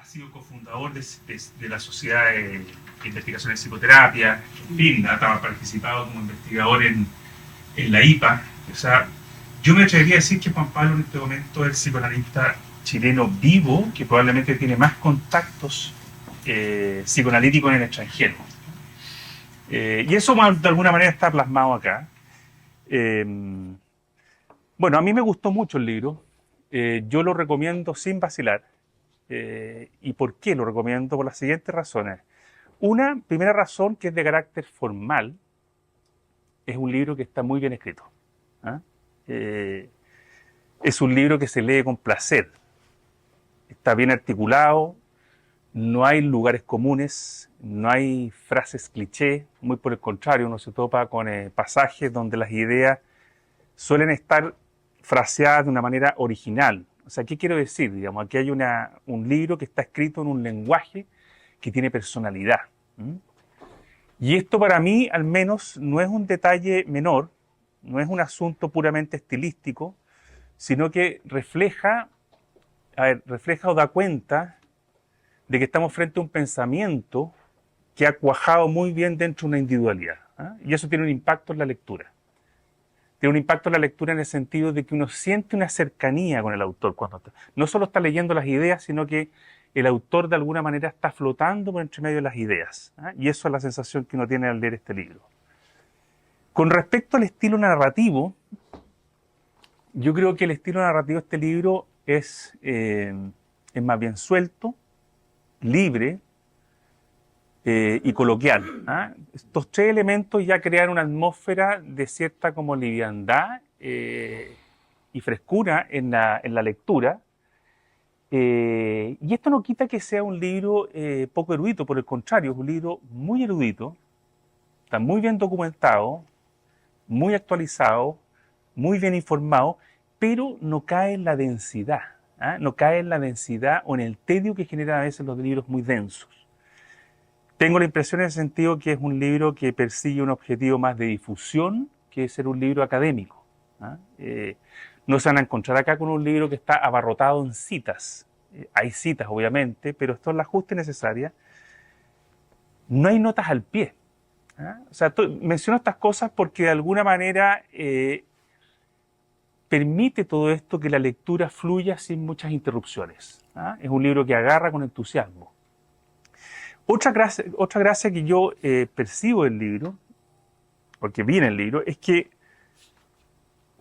sido cofundador de la Sociedad de Investigación en Psicoterapia, en fin, ha participado como investigador en la IPA. O sea, yo me atrevería a decir que Juan Pablo en este momento es el psicoanalista chileno vivo que probablemente tiene más contactos psicoanalíticos en el extranjero. Y eso de alguna manera está plasmado acá. Bueno, a mí me gustó mucho el libro. Yo lo recomiendo sin vacilar. ¿Y por qué lo recomiendo? Por las siguientes razones. Una primera razón, que es de carácter formal, es un libro que está muy bien escrito. ¿Ah? Es un libro que se lee con placer. Está bien articulado, no hay lugares comunes, no hay frases cliché, muy por el contrario, uno se topa con pasajes donde las ideas suelen estar fraseadas de una manera original. O sea, ¿qué quiero decir? Digamos, aquí hay un libro que está escrito en un lenguaje que tiene personalidad. Y esto para mí, al menos, no es un detalle menor, no es un asunto puramente estilístico, sino que refleja o da cuenta de que estamos frente a un pensamiento que ha cuajado muy bien dentro de una individualidad. Y eso tiene un impacto en la lectura. Tiene un impacto en la lectura en el sentido de que uno siente una cercanía con el autor cuando no solo está leyendo las ideas, sino que el autor de alguna manera está flotando por entre medio de las ideas. Y eso es la sensación que uno tiene al leer este libro. Con respecto al estilo narrativo, yo creo que el estilo narrativo de este libro es más bien suelto, libre y coloquial. Estos tres elementos ya crean una atmósfera de cierta como liviandad y frescura en la lectura. Y esto no quita que sea un libro poco erudito, por el contrario, es un libro muy erudito, está muy bien documentado, muy actualizado, muy bien informado, pero no cae en la densidad, no cae en la densidad o en el tedio que generan a veces los libros muy densos. Tengo la impresión en el sentido que es un libro que persigue un objetivo más de difusión que ser un libro académico. No se van a encontrar acá con un libro que está abarrotado en citas. Hay citas, obviamente, pero esto es la ajuste necesaria. No hay notas al pie. O sea, menciono estas cosas porque de alguna manera permite todo esto que la lectura fluya sin muchas interrupciones. Es un libro que agarra con entusiasmo. Otra gracia que yo percibo del libro, porque vi en el libro, es que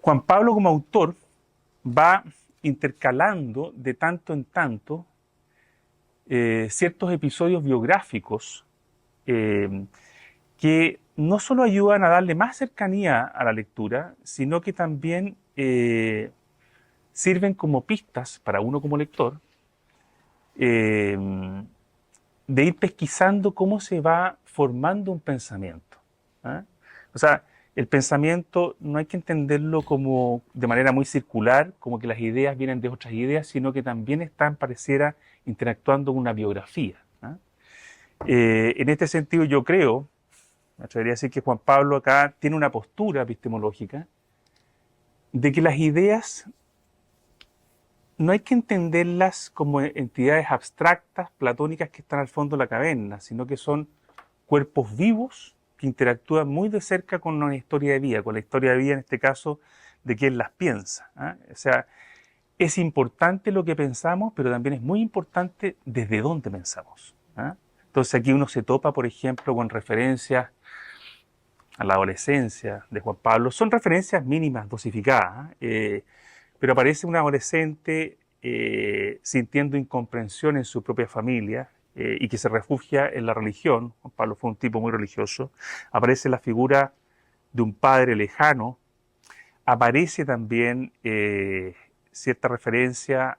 Juan Pablo como autor va intercalando de tanto en tanto ciertos episodios biográficos que no solo ayudan a darle más cercanía a la lectura, sino que también sirven como pistas para uno como lector de ir pesquisando cómo se va formando un pensamiento. O sea, el pensamiento no hay que entenderlo como de manera muy circular, como que las ideas vienen de otras ideas, sino que también están, pareciera, interactuando con una biografía. En este sentido yo creo, me atrevería a decir que Juan Pablo acá tiene una postura epistemológica de que las ideas no hay que entenderlas como entidades abstractas, platónicas que están al fondo de la caverna, sino que son cuerpos vivos que interactúan muy de cerca con una historia de vida, con la historia de vida en este caso de quien las piensa. O sea, es importante lo que pensamos, pero también es muy importante desde dónde pensamos. Entonces aquí uno se topa, por ejemplo, con referencias a la adolescencia de Juan Pablo. Son referencias mínimas, dosificadas, pero aparece un adolescente sintiendo incomprensión en su propia familia y que se refugia en la religión. Juan Pablo fue un tipo muy religioso. Aparece la figura de un padre lejano. Aparece también cierta referencia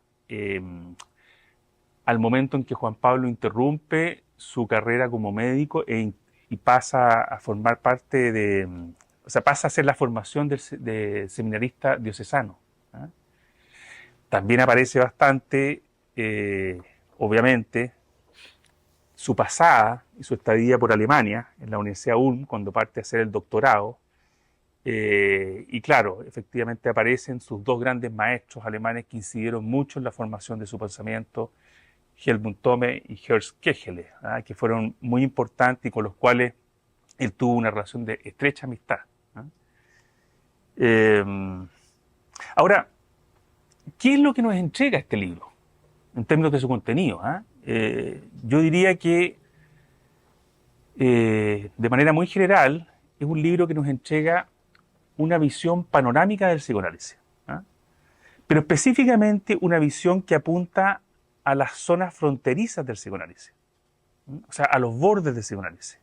al momento en que Juan Pablo interrumpe su carrera como médico y pasa a formar parte o sea, pasa a hacer la formación de seminarista diocesano. También aparece bastante, obviamente, su pasada y su estadía por Alemania, en la Universidad Ulm, cuando parte a hacer el doctorado. Y claro, efectivamente aparecen sus dos grandes maestros alemanes que incidieron mucho en la formación de su pensamiento, Helmut Thome y Ernst Kegele, que fueron muy importantes y con los cuales él tuvo una relación de estrecha amistad. Ahora, ¿qué es lo que nos entrega este libro en términos de su contenido? Yo diría que, de manera muy general, es un libro que nos entrega una visión panorámica del psicoanálisis, pero específicamente una visión que apunta a las zonas fronterizas del psicoanálisis, o sea, a los bordes del psicoanálisis.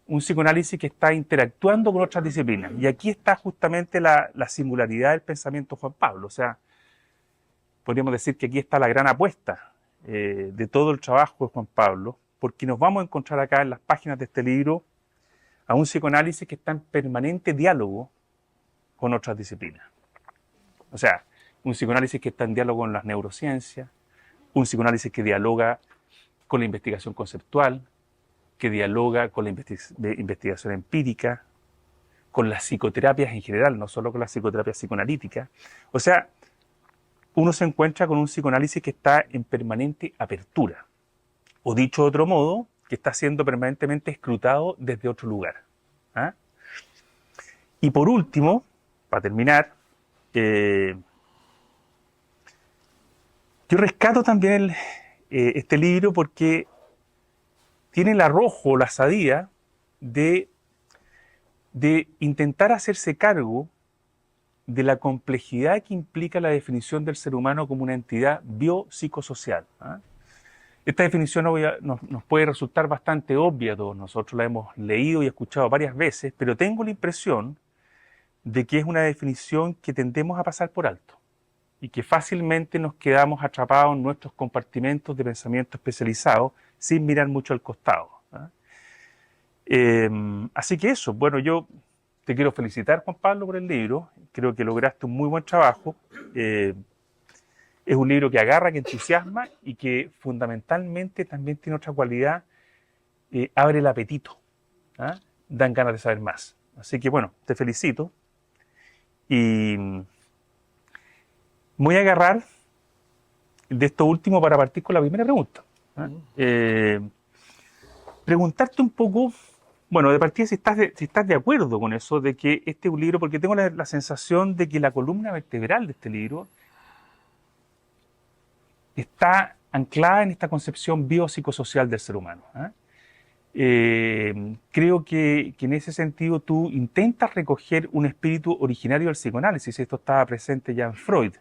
Un psicoanálisis que está interactuando con otras disciplinas. Y aquí está justamente la singularidad del pensamiento de Juan Pablo. O sea, podríamos decir que aquí está la gran apuesta de todo el trabajo de Juan Pablo, porque nos vamos a encontrar acá en las páginas de este libro a un psicoanálisis que está en permanente diálogo con otras disciplinas. O sea, un psicoanálisis que está en diálogo con las neurociencias, un psicoanálisis que dialoga con la investigación conceptual, que dialoga con la investigación empírica, con las psicoterapias en general, no solo con las psicoterapias psicoanalíticas. O sea, uno se encuentra con un psicoanálisis que está en permanente apertura, o dicho de otro modo, que está siendo permanentemente escrutado desde otro lugar. Y por último, para terminar, yo rescato también este libro porque tiene el arrojo, la osadía de intentar hacerse cargo de la complejidad que implica la definición del ser humano como una entidad biopsicosocial. Esta definición nos puede resultar bastante obvia a todos nosotros, la hemos leído y escuchado varias veces, pero tengo la impresión de que es una definición que tendemos a pasar por alto y que fácilmente nos quedamos atrapados en nuestros compartimentos de pensamiento especializados sin mirar mucho al costado. Así que eso, bueno, yo te quiero felicitar, Juan Pablo, por el libro. Creo que lograste un muy buen trabajo. Es un libro que agarra, que entusiasma y que fundamentalmente también tiene otra cualidad, abre el apetito, dan ganas de saber más. Así que bueno, te felicito y voy a agarrar de esto último para partir con la primera pregunta. Preguntarte un poco, bueno, de partida si estás de acuerdo con eso, de que este es un libro, porque tengo la sensación de que la columna vertebral de este libro está anclada en esta concepción biopsicosocial del ser humano. Creo que en ese sentido tú intentas recoger un espíritu originario del psicoanálisis, esto estaba presente ya en Freud,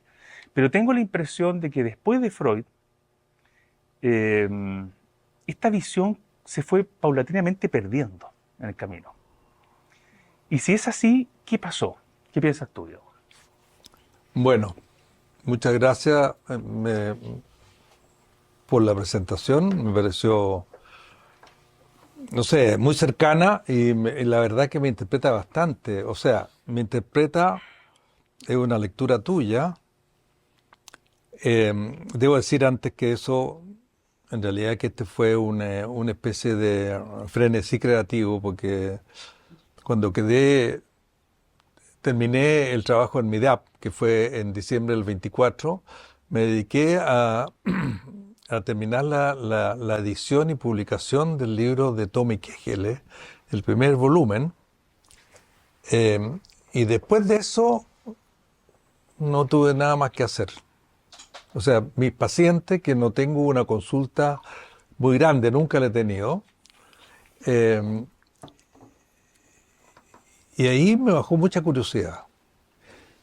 pero tengo la impresión de que después de Freud, esta visión se fue paulatinamente perdiendo en el camino. Y si es así, ¿qué pasó? ¿Qué piensas tú, Diego? Bueno, muchas gracias por la presentación. Me pareció, no sé, muy cercana y la verdad que me interpreta bastante. O sea, me interpreta, es una lectura tuya. Debo decir antes que eso, en realidad que este fue una especie de frenesí creativo, porque cuando terminé el trabajo en MIDAP, que fue en diciembre del 24, me dediqué a terminar la edición y publicación del libro de Thome Kegele, el primer volumen. Y después de eso no tuve nada más que hacer. O sea, mis pacientes, que no tengo una consulta muy grande, nunca la he tenido, y ahí me bajó mucha curiosidad,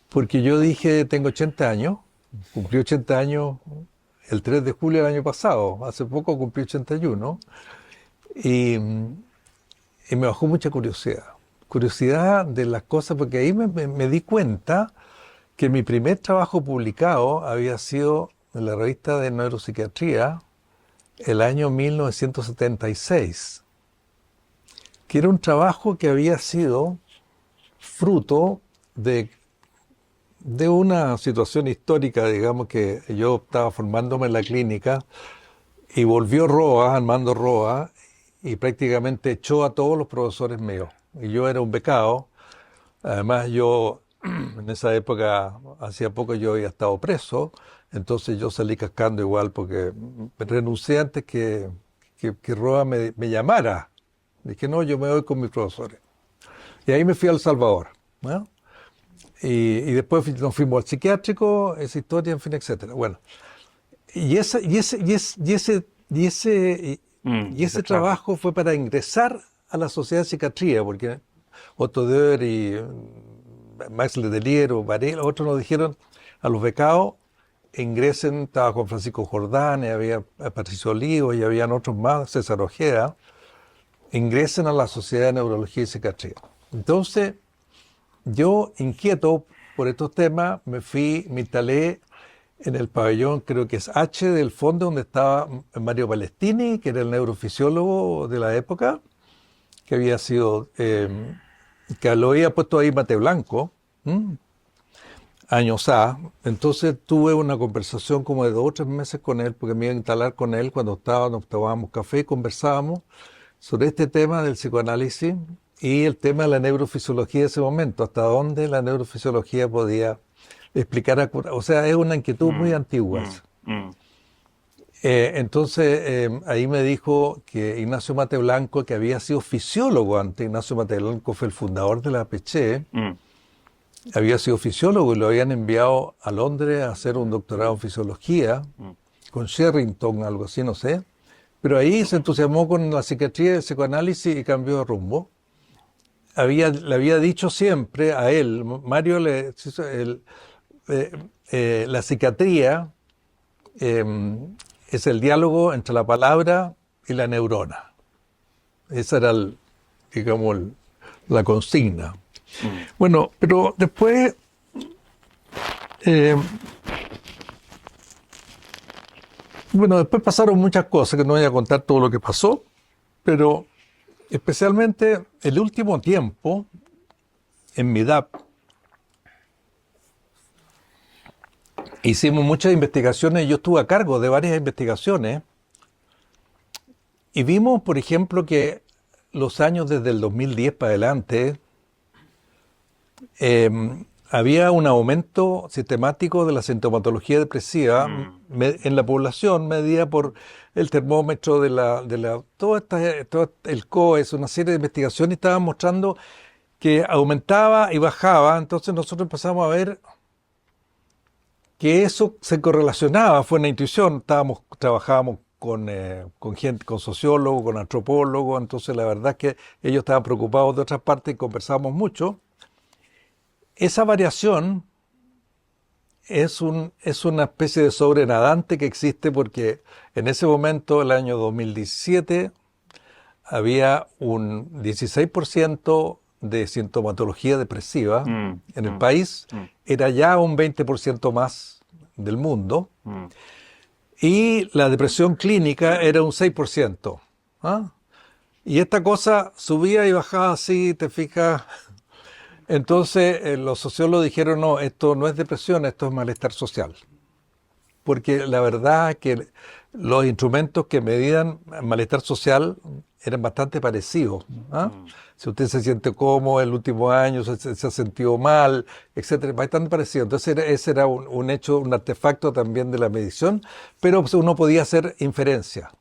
porque yo dije, tengo 80 años, cumplí 80 años el 3 de julio del año pasado, hace poco cumplí 81, y me bajó mucha curiosidad de las cosas, porque ahí me di cuenta que mi primer trabajo publicado había sido en la revista de Neuropsiquiatría el año 1976, que era un trabajo que había sido fruto de una situación histórica, digamos, que yo estaba formándome en la clínica y volvió Roa, Armando Roa, y prácticamente echó a todos los profesores míos. Y yo era un becado. Además, yo En esa época, hacía poco yo había estado preso, entonces yo salí cascando igual porque renuncié antes que Roa me llamara. Dije, no, yo me voy con mis profesores. Y ahí me fui a El Salvador, ¿no? Y después nos fuimos al psiquiátrico, esa historia, en fin, etcétera. Bueno, y ese Claro. trabajo fue para ingresar a la Sociedad de Psiquiatría, porque Otto Döhr y Max Letelier o Varela, otros nos dijeron a los becados, ingresen, estaba con Francisco Jordán, y había Patricio Olivo y habían otros más, César Ojeda, ingresen a la Sociedad de Neurología y Psiquiatría. Entonces, yo, inquieto por estos temas, me instalé en el pabellón, creo que es H del fondo, donde estaba Mario Palestini, que era el neurofisiólogo de la época, que había sido, que lo había puesto ahí Mate Blanco, años A. Entonces tuve una conversación como de 2 o 3 meses con él, porque me iba a instalar con él cuando nos tomábamos café y conversábamos sobre este tema del psicoanálisis y el tema de la neurofisiología de ese momento, hasta dónde la neurofisiología podía explicar, o sea, es una inquietud muy Mm, antigua. mm, mm, Entonces, ahí me dijo que Ignacio Mate Blanco, que había sido fisiólogo antes, Ignacio Mate Blanco fue el fundador de la APC, mm, había sido fisiólogo y lo habían enviado a Londres a hacer un doctorado en fisiología, mm, con Sherrington, algo así, no sé. Pero ahí se entusiasmó con la psiquiatría y el psicoanálisis y cambió de rumbo. Le había dicho siempre a él, Mario, la psiquiatría es el diálogo entre la palabra y la neurona. Esa era, digamos, la consigna. mm. Bueno, pero después, eh, después pasaron muchas cosas, que no voy a contar todo lo que pasó, pero especialmente el último tiempo, en mi edad, hicimos muchas investigaciones, yo estuve a cargo de varias investigaciones, y vimos, por ejemplo, que los años desde el 2010 para adelante, había un aumento sistemático de la sintomatología depresiva en la población, medida por el termómetro todo el COES, una serie de investigaciones estaban mostrando que aumentaba y bajaba. Entonces nosotros empezamos a ver que eso se correlacionaba, fue una intuición. Trabajábamos con gente, con sociólogos, con antropólogos, entonces la verdad es que ellos estaban preocupados de otras partes y conversábamos mucho. Esa variación es una especie de sobrenadante que existe porque en ese momento, el año 2017, había un 16% de sintomatología depresiva Mm, en el mm, país, mm, era ya un 20% más del mundo, mm, y la depresión clínica era un 6%. ¿Ah? Y esta cosa subía y bajaba así, te fijas. Entonces los sociólogos dijeron, no, esto no es depresión, esto es malestar social. Porque la verdad es que los instrumentos que medían malestar social eran bastante parecidos. ¿Ah? mm, Si usted se siente cómodo el último año, se ha sentido mal, etcétera, bastante parecido. Entonces ese era un hecho, un artefacto también de la medición, pero uno podía hacer inferencia.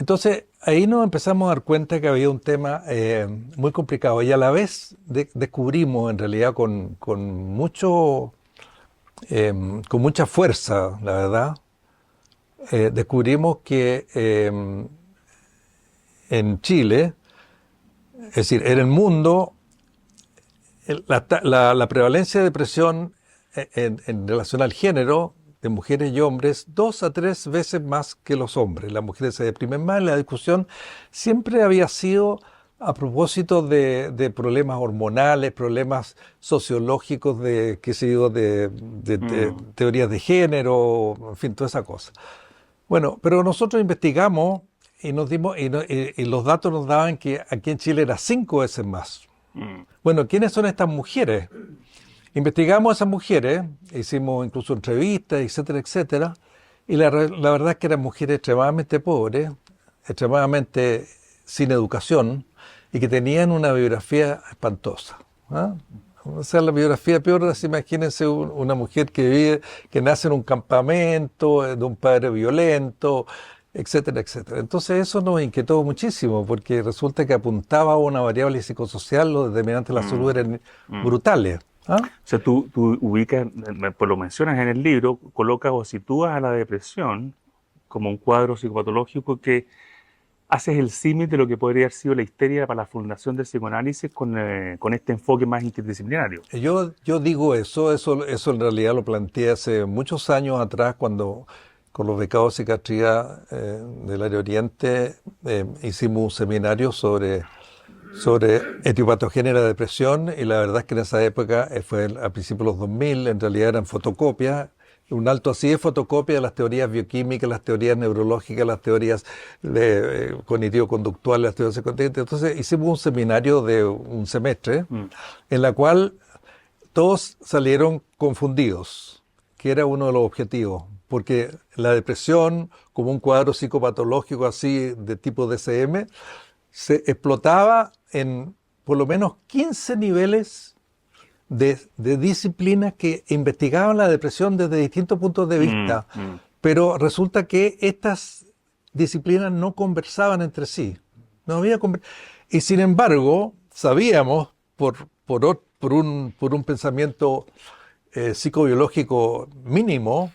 Entonces, ahí nos empezamos a dar cuenta que había un tema muy complicado y a la vez descubrimos, en realidad, con mucha fuerza, la verdad, descubrimos que en Chile, es decir, en el mundo, la prevalencia de depresión en relación al género de mujeres y hombres 2 a 3 veces más que los hombres. Las mujeres se deprimen más. La discusión siempre había sido a propósito de problemas hormonales, problemas sociológicos, qué sé yo, de mm, teorías de género, en fin, toda esa cosa. Bueno, pero nosotros investigamos y y los datos nos daban que aquí en Chile era 5 veces más. mm, Bueno, ¿quiénes son estas mujeres? Investigamos a esas mujeres, hicimos incluso entrevistas, etcétera, etcétera, y la verdad es que eran mujeres extremadamente pobres, extremadamente sin educación, y que tenían una biografía espantosa. ¿Ah? O sea, la biografía peor es, imagínense una mujer que vive, que nace en un campamento, de un padre violento, etcétera, etcétera. Entonces eso nos inquietó muchísimo, porque resulta que apuntaba a una variable psicosocial, los determinantes de la salud eran Mm. brutales. ¿Ah? O sea, tú ubicas, pues lo mencionas en el libro, colocas o sitúas a la depresión como un cuadro psicopatológico que haces el símil de lo que podría haber sido la histeria para la fundación del psicoanálisis con este enfoque más interdisciplinario. Yo digo eso en realidad lo planteé hace muchos años atrás cuando con los becados de psiquiatría del Área Oriente hicimos un seminario sobre etiopatogenia de la depresión y la verdad es que en esa época, fue a principios de los 2000, en realidad eran fotocopias, un alto así de fotocopia de las teorías bioquímicas, las teorías neurológicas, las teorías cognitivo-conductuales, las teorías psicotécnicas. Entonces hicimos un seminario de un semestre en la cual todos salieron confundidos, que era uno de los objetivos, porque la depresión, como un cuadro psicopatológico así de tipo DSM, se explotaba en por lo menos 15 niveles de disciplinas que investigaban la depresión desde distintos puntos de vista, pero resulta que estas disciplinas no conversaban entre sí. No había y sin embargo, sabíamos por un pensamiento psicobiológico mínimo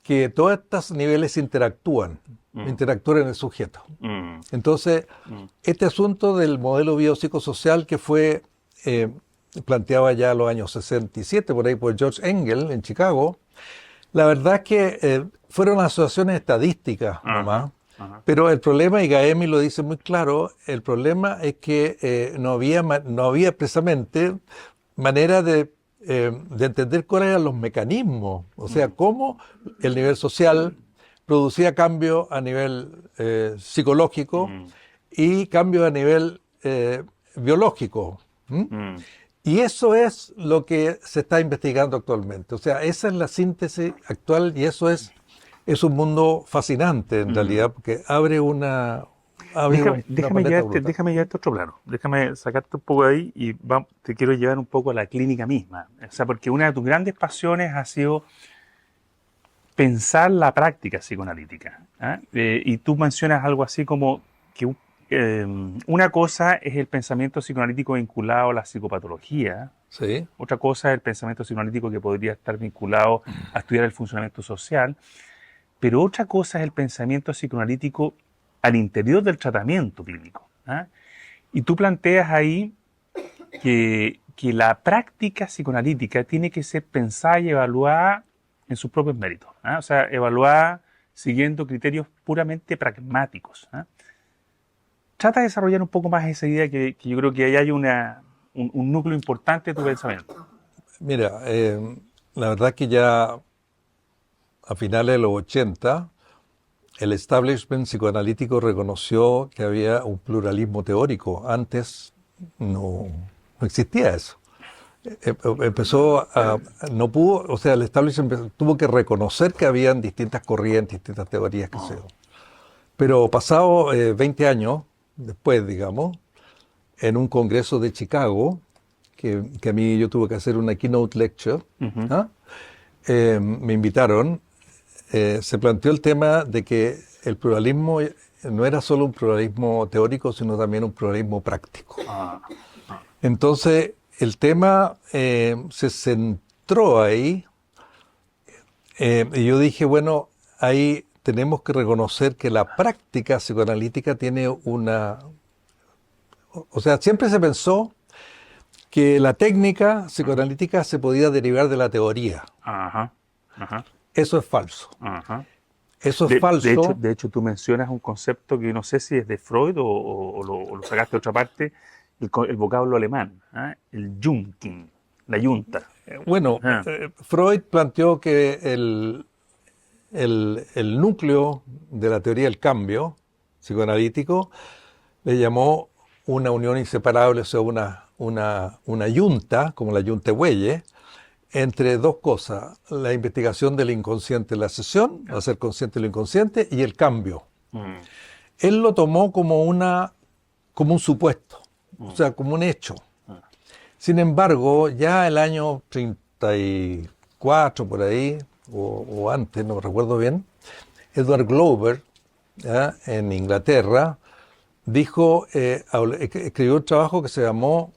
que todos estos niveles interactúan en el sujeto. Entonces, este asunto del modelo biopsicosocial que fue planteado ya en los años 67, por ahí por George Engel en Chicago, la verdad es que fueron asociaciones estadísticas nomás, pero el problema, y Gaemi lo dice muy claro, el problema es que no había precisamente manera de entender cuáles eran los mecanismos, o sea, cómo el nivel social producía cambios a nivel psicológico y cambios a nivel biológico. Y eso es lo que se está investigando actualmente. O sea, esa es la síntesis actual y eso es un mundo fascinante en realidad, porque abre una paleta brutal. Déjame llevarte a otro plano. Déjame sacarte un poco de ahí y te quiero llevar un poco a la clínica misma. O sea, porque una de tus grandes pasiones ha sido pensar la práctica psicoanalítica. Y tú mencionas algo así como que una cosa es el pensamiento psicoanalítico vinculado a la psicopatología. Sí. Otra cosa es el pensamiento psicoanalítico que podría estar vinculado a estudiar el funcionamiento social. Pero otra cosa es el pensamiento psicoanalítico al interior del tratamiento clínico. Y tú planteas ahí que la práctica psicoanalítica tiene que ser pensada y evaluada en sus propios méritos. O sea, evaluada siguiendo criterios puramente pragmáticos. Trata de desarrollar un poco más esa idea que yo creo que ahí hay un núcleo importante de tu pensamiento. Mira, la verdad que ya a finales de los 80, el establishment psicoanalítico reconoció que había un pluralismo teórico. Antes no existía eso. No pudo, o sea, el establishment tuvo que reconocer que habían distintas corrientes, distintas teorías, qué sé yo. Pero pasado 20 años después, digamos, en un congreso de Chicago, que a mí yo tuve que hacer una keynote lecture, me invitaron, se planteó el tema de que el pluralismo no era solo un pluralismo teórico, sino también un pluralismo práctico. Entonces, el tema se centró ahí, y yo dije, bueno, ahí tenemos que reconocer que la práctica psicoanalítica tiene una... O sea, siempre se pensó que la técnica psicoanalítica se podía derivar de la teoría. Eso es falso. Eso es falso. De hecho, tú mencionas un concepto que no sé si es de Freud o lo sacaste de otra parte, el vocablo alemán, el Junking, la yunta. Bueno, Freud planteó que el núcleo de la teoría del cambio psicoanalítico le llamó una unión inseparable, o sea, una yunta, como la yunta Welle, entre dos cosas: la investigación del inconsciente, la sesión, hacer consciente lo inconsciente, y el cambio. Él lo tomó como un supuesto, o sea, como un hecho. Sin embargo, ya el año 34 por ahí, o antes, no recuerdo bien, Edward Glover, ¿ya?, en Inglaterra, escribió un trabajo que se llamó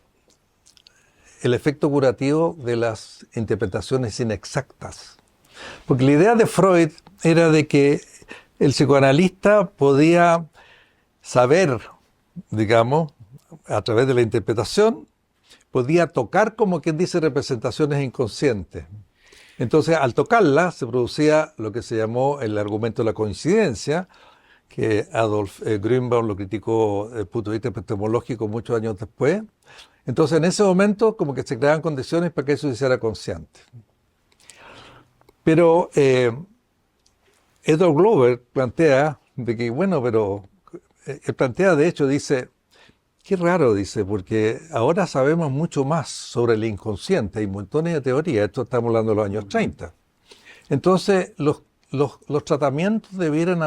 El efecto curativo de las interpretaciones inexactas. Porque la idea de Freud era de que el psicoanalista podía saber, digamos, a través de la interpretación, podía tocar, como quien dice, representaciones inconscientes. Entonces, al tocarla, se producía lo que se llamó el argumento de la coincidencia, que Adolf Grünbaum lo criticó desde el punto de vista epistemológico muchos años después. Entonces, en ese momento, como que se creaban condiciones para que eso se hiciera consciente. Pero Edward Glover plantea de que, bueno, pero él plantea, de hecho, dice, qué raro, dice, porque ahora sabemos mucho más sobre el inconsciente, hay montones de teorías, esto estamos hablando de los años 30. Entonces, los tratamientos debieran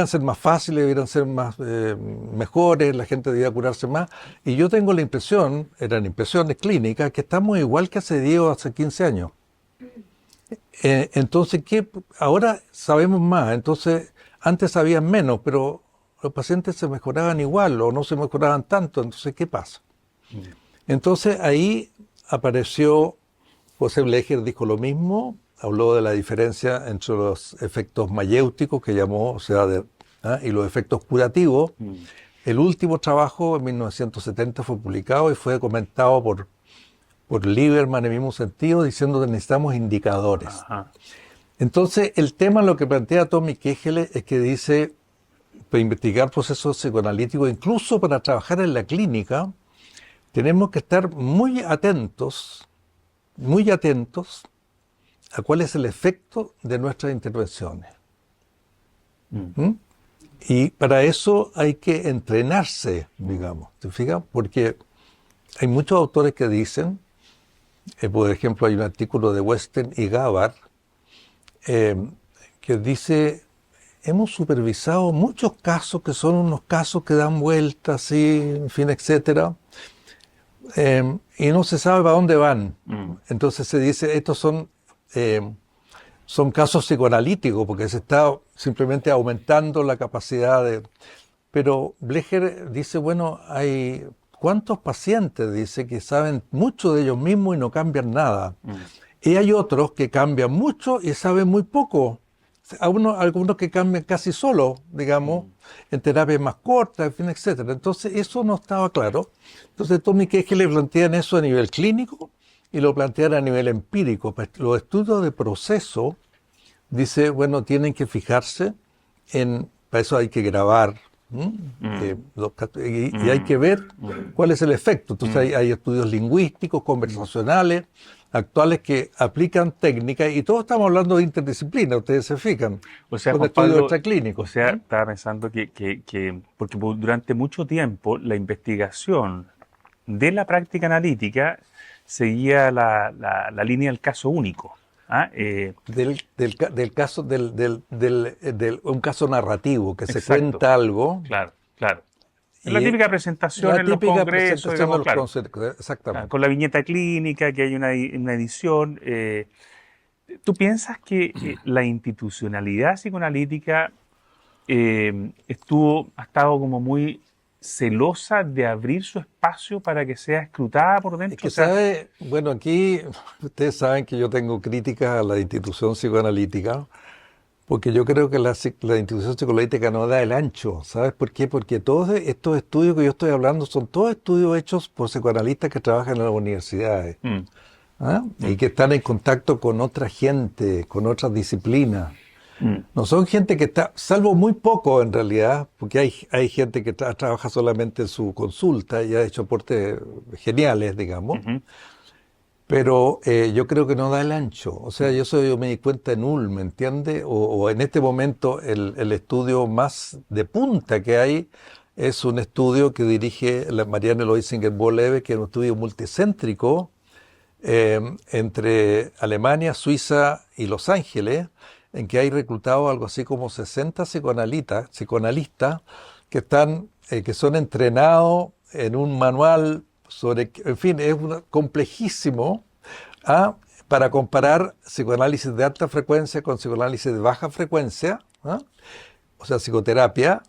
ser más fáciles, debieran ser más mejores, la gente debía curarse más. Y yo tengo la impresión, eran impresiones clínicas, que estamos igual que hace 10 o hace 15 años. Entonces, ahora sabemos más, entonces antes sabían menos, pero los pacientes se mejoraban igual o no se mejoraban tanto, entonces, ¿qué pasa? Entonces ahí apareció, José Blecher dijo lo mismo, habló de la diferencia entre los efectos mayéuticos, que llamó, o sea, y los efectos curativos. El último trabajo, en 1970, fue publicado y fue comentado por Lieberman en el mismo sentido, diciendo que necesitamos indicadores. Ajá. Entonces, el tema, lo que plantea Tommy Kegele, es que dice, para investigar procesos psicoanalíticos, incluso para trabajar en la clínica, tenemos que estar muy atentos a cuál es el efecto de nuestras intervenciones. Y para eso hay que entrenarse, digamos, ¿te fijas? Porque hay muchos autores que dicen, por ejemplo, hay un artículo de Western y Gabbard, que dice, hemos supervisado muchos casos que son unos casos que dan vueltas, así, en fin, etcétera, y no se sabe para dónde van. Entonces se dice, estos son casos psicoanalíticos, porque se está simplemente aumentando la capacidad de... Pero Blecher dice, bueno, hay cuántos pacientes, dice, que saben mucho de ellos mismos y no cambian nada. Y hay otros que cambian mucho y saben muy poco. Algunos que cambian casi solo, digamos, en terapias más cortas, en fin, etc. Entonces, eso no estaba claro. Entonces, Tommy Kegele plantean eso a nivel clínico y lo plantean a nivel empírico. Los estudios de proceso, dice, bueno, tienen que fijarse para eso hay que grabar, y hay que ver cuál es el efecto. Entonces, hay estudios lingüísticos, conversacionales, actuales, que aplican técnicas, y todos estamos hablando de interdisciplina, ustedes se fijan, O sea, con Juan estudios Pablo, extraclínicos. o sea, estaba pensando porque durante mucho tiempo la investigación de la práctica analítica seguía la línea del caso único. Un caso narrativo, que se Exacto. cuenta algo. Claro, claro. Es Y la típica presentación en los congresos, digamos, claro. Exactamente. Con la viñeta clínica, que hay una edición. ¿Tú piensas que la institucionalidad psicoanalítica ha estado como muy celosa de abrir su espacio para que sea escrutada por dentro? Es que bueno, aquí ustedes saben que yo tengo críticas a la institución psicoanalítica, porque yo creo que la institución psicoanalítica no da el ancho. ¿Sabes por qué? Porque todos estos estudios que yo estoy hablando son todos estudios hechos por psicoanalistas que trabajan en las universidades. Y que están en contacto con otra gente, con otras disciplinas. No son gente que está, salvo muy poco en realidad, porque hay gente que trabaja solamente en su consulta y ha hecho aportes geniales, digamos. Pero yo creo que no da el ancho. O sea, yo me di cuenta en Ulm, ¿me entiendes? O en este momento el estudio más de punta que hay es un estudio que dirige la Marianne Loisinger-Boleve, que es un estudio multicéntrico entre Alemania, Suiza y Los Ángeles, en que hay reclutado algo así como 60 psicoanalistas que son entrenados en un manual en fin, es complejísimo, ¿ah? Para comparar psicoanálisis de alta frecuencia con psicoanálisis de baja frecuencia, ¿ah? O sea, psicoterapia,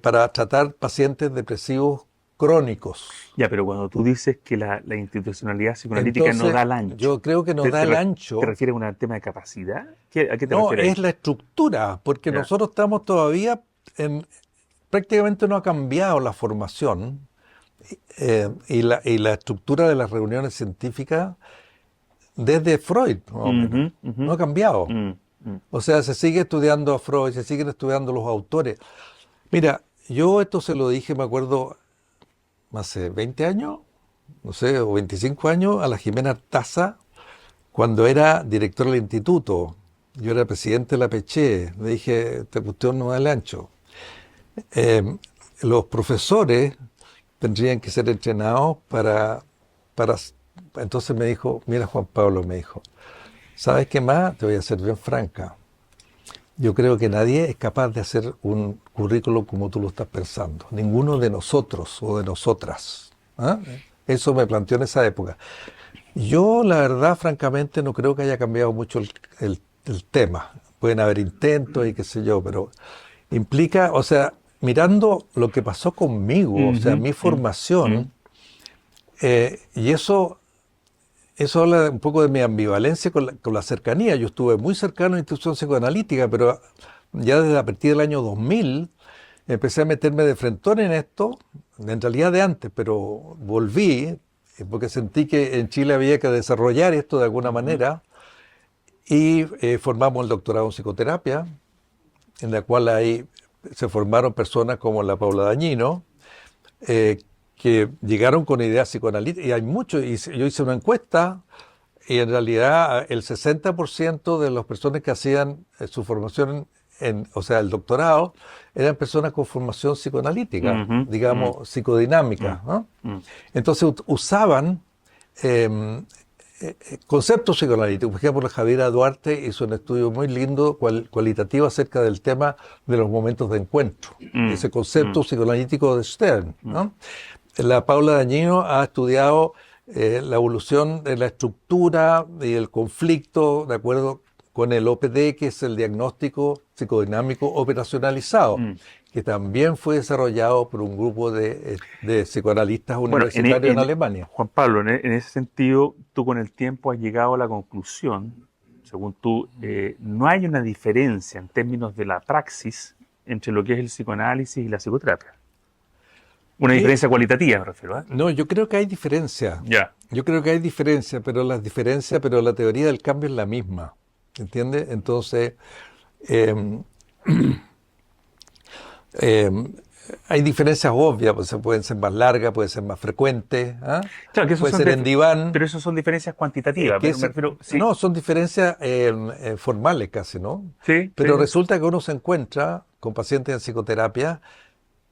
para tratar pacientes depresivos crónicos. Ya, pero cuando tú dices que la institucionalidad psicoanalítica Entonces, no da el ancho, yo creo que no da el ancho. ¿te refieres a un tema de capacidad? ¿A qué te No, refieres? es la estructura, porque Ya. nosotros estamos todavía prácticamente no ha cambiado la formación y la estructura de las reuniones científicas desde Freud, más o menos. Ujú, ujú. No ha cambiado. Mm. O sea, se sigue estudiando a Freud, se siguen estudiando los autores. Mira, yo esto se lo dije, me acuerdo, hace 20 años, no sé, o 25 años, a la Jimena Artaza, cuando era director del instituto. Yo era presidente de la PECHE. Le dije, esta cuestión no da el ancho. Los profesores tendrían que ser entrenados para... Entonces me dijo, mira Juan Pablo, me dijo, ¿sabes qué más? Te voy a ser bien franca. Yo creo que nadie es capaz de hacer un currículo como tú lo estás pensando. Ninguno de nosotros o de nosotras. ¿Ah? Eso me planteó en esa época. Yo, la verdad, francamente, no creo que haya cambiado mucho el tema. Pueden haber intentos y qué sé yo, pero implica, o sea, mirando lo que pasó conmigo, o sea, mi formación, y eso habla un poco de mi ambivalencia con la cercanía. Yo estuve muy cercano a la institución psicoanalítica, pero ya desde a partir del año 2000 empecé a meterme de frentón en esto, en realidad de antes, pero volví porque sentí que en Chile había que desarrollar esto de alguna manera y formamos el doctorado en psicoterapia, en la cual ahí se formaron personas como la Paula Dañino, que llegaron con ideas psicoanalíticas, y hay muchos, yo hice una encuesta, y en realidad el 60% de las personas que hacían su formación, o sea, el doctorado, eran personas con formación psicoanalítica, digamos, psicodinámica, ¿no? Entonces usaban conceptos psicoanalíticos. Por ejemplo, Javiera Duarte hizo un estudio muy lindo, cualitativo, acerca del tema de los momentos de encuentro, ese concepto psicoanalítico de Stern, ¿no? La Paula Dañino ha estudiado la evolución de la estructura y el conflicto de acuerdo con el OPD, que es el diagnóstico psicodinámico operacionalizado, que también fue desarrollado por un grupo de psicoanalistas universitarios en Alemania. Juan Pablo, en ese sentido, tú con el tiempo has llegado a la conclusión, según tú, no hay una diferencia en términos de la praxis entre lo que es el psicoanálisis y la psicoterapia. Una diferencia cualitativa, me refiero, ¿eh? No, yo creo que hay diferencia. Ya. Yo creo que hay diferencia, pero la teoría del cambio es la misma. ¿Entiendes? Entonces, hay diferencias obvias, pues pueden ser más largas, pueden ser más frecuentes, ¿ah? Claro, que puede ser en diván. Pero eso son diferencias cuantitativas. Sí. No, son diferencias formales casi, ¿no? Sí. Pero sí. resulta que uno se encuentra con pacientes en psicoterapia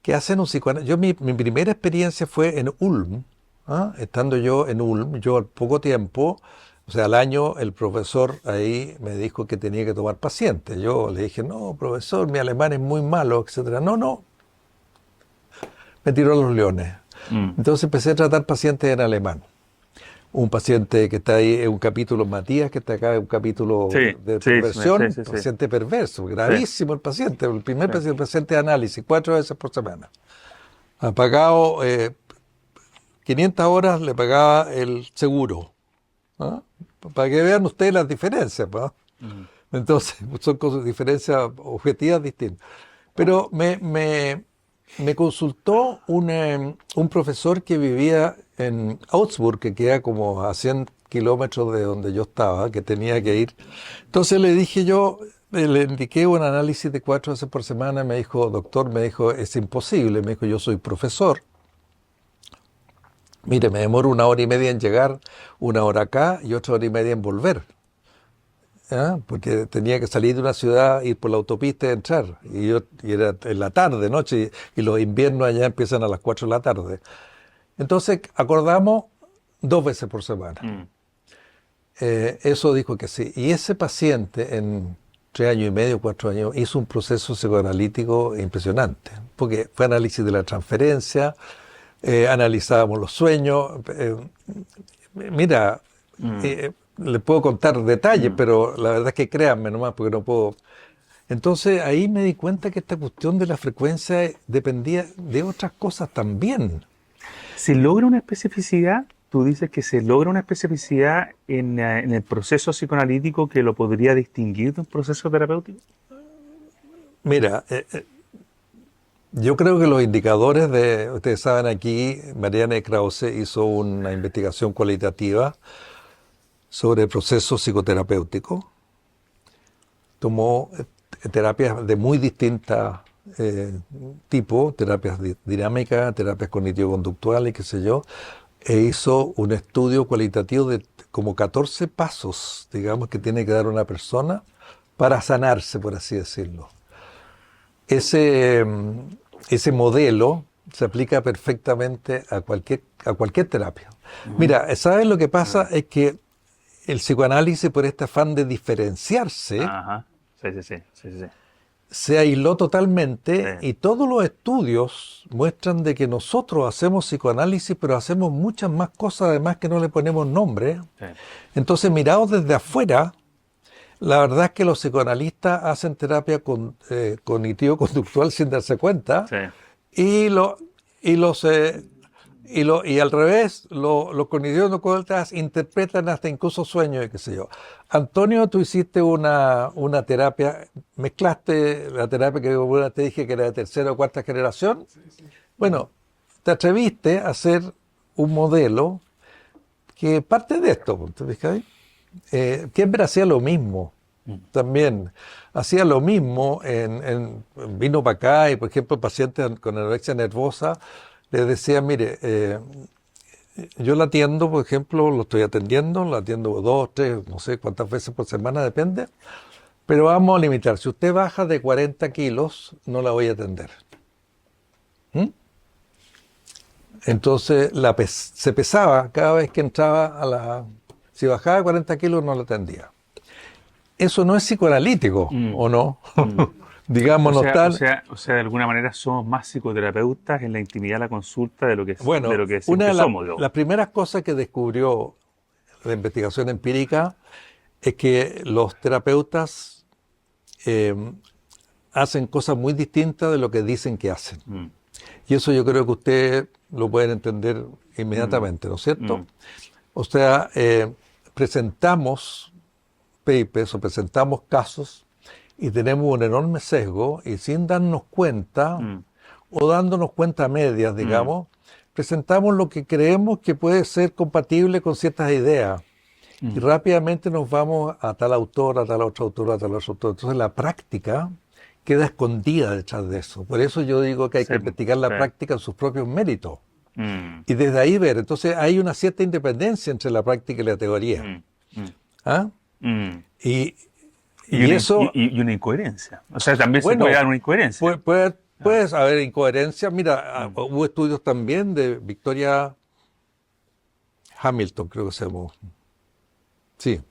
que hacen un psicoanálisis. Yo mi primera experiencia fue en Ulm, ¿ah? Estando yo en Ulm, yo al poco tiempo, o sea, al año, el profesor ahí me dijo que tenía que tomar pacientes. Yo le dije, no, profesor, mi alemán es muy malo, etcétera. No, me tiró a los leones. Entonces empecé a tratar pacientes en alemán. Un paciente que está ahí es un capítulo, Matías, que está acá, es un capítulo de perversión, paciente perverso, gravísimo el paciente, el primer paciente de análisis, 4 veces por semana. Ha pagado 500 horas, le pagaba el seguro. ¿Ah? Para que vean ustedes las diferencias, ¿no? Entonces, son diferencias objetivas distintas. Pero me consultó un profesor que vivía en Augsburg, que queda como a 100 kilómetros de donde yo estaba, que tenía que ir. Entonces le indiqué un análisis de 4 veces por semana, me dijo, doctor, es imposible, me dijo, yo soy profesor. Mire, me demoro 1 hora y media en llegar, 1 hora acá y 8 horas y media en volver. ¿Ah? Porque tenía que salir de una ciudad, ir por la autopista y entrar. Y era en la tarde, noche, y los inviernos allá empiezan a las 4 de la tarde. Entonces acordamos 2 veces por semana. Eso dijo que sí. Y ese paciente en 3 años y medio, 4 años, hizo un proceso psicoanalítico impresionante. Porque fue análisis de la transferencia, analizábamos los sueños. Mira, le puedo contar detalles, pero la verdad es que créanme nomás, porque no puedo. Entonces ahí me di cuenta que esta cuestión de la frecuencia dependía de otras cosas también. ¿Se logra una especificidad? Tú dices que se logra una especificidad en el proceso psicoanalítico que lo podría distinguir de un proceso terapéutico. Mira, yo creo que los indicadores ustedes saben aquí, Marianne Krause hizo una investigación cualitativa sobre el proceso psicoterapéutico. Tomó terapias de muy distintas tipos, terapias dinámicas, terapias cognitivo-conductuales, qué sé yo, e hizo un estudio cualitativo de como 14 pasos, digamos, que tiene que dar una persona para sanarse, por así decirlo. Ese modelo se aplica perfectamente a cualquier terapia. Mira, ¿sabes lo que pasa? Es que el psicoanálisis, por este afán de diferenciarse, Ajá. Sí. se aisló totalmente Sí. y todos los estudios muestran de que nosotros hacemos psicoanálisis, pero hacemos muchas más cosas además que no le ponemos nombre. Sí. Entonces, mirados desde afuera, la verdad es que los psicoanalistas hacen terapia cognitivo-conductual sin darse cuenta, Sí. y al revés, los cognitivos-conductuales interpretan hasta incluso sueños y qué sé yo. Antonio, tú hiciste una terapia, mezclaste la terapia que te dije que era de tercera o cuarta generación. Bueno, te atreviste a hacer un modelo que parte de esto, ¿te fijas? Kemper hacía lo mismo también. Hacía lo mismo, vino para acá y, por ejemplo, pacientes con anorexia nervosa, les decía, mire, yo la atiendo, por ejemplo, lo estoy atendiendo, la atiendo 2, 3, no sé cuántas veces por semana, depende, pero vamos a limitar. Si usted baja de 40 kilos, no la voy a atender. Entonces se pesaba cada vez que entraba si bajaba de 40 kilos no la atendía. Eso no es psicoanalítico, ¿o no? Digamos, no tan... O sea, de alguna manera somos más psicoterapeutas en la intimidad de la consulta de lo que, Bueno, de lo que una siempre de somos. las primeras cosas que descubrió la investigación empírica es que los terapeutas hacen cosas muy distintas de lo que dicen que hacen. Y eso yo creo que ustedes lo pueden entender inmediatamente, ¿no es cierto? O sea, presentamos papers o presentamos casos y tenemos un enorme sesgo y sin darnos cuenta o dándonos cuenta a medias, digamos, presentamos lo que creemos que puede ser compatible con ciertas ideas y rápidamente nos vamos a tal autor, a tal otro autor, a tal otro autor. Entonces la práctica queda escondida detrás de eso. Por eso yo digo que hay que investigar la práctica en sus propios méritos y desde ahí ver. Entonces hay una cierta independencia entre la práctica y la teoría. ¿Ah? Y eso... Y una incoherencia. O sea, también se puede dar una incoherencia. Puede haber incoherencia. Mira, hubo estudios también de Victoria Hamilton, creo que se llamó. Sí.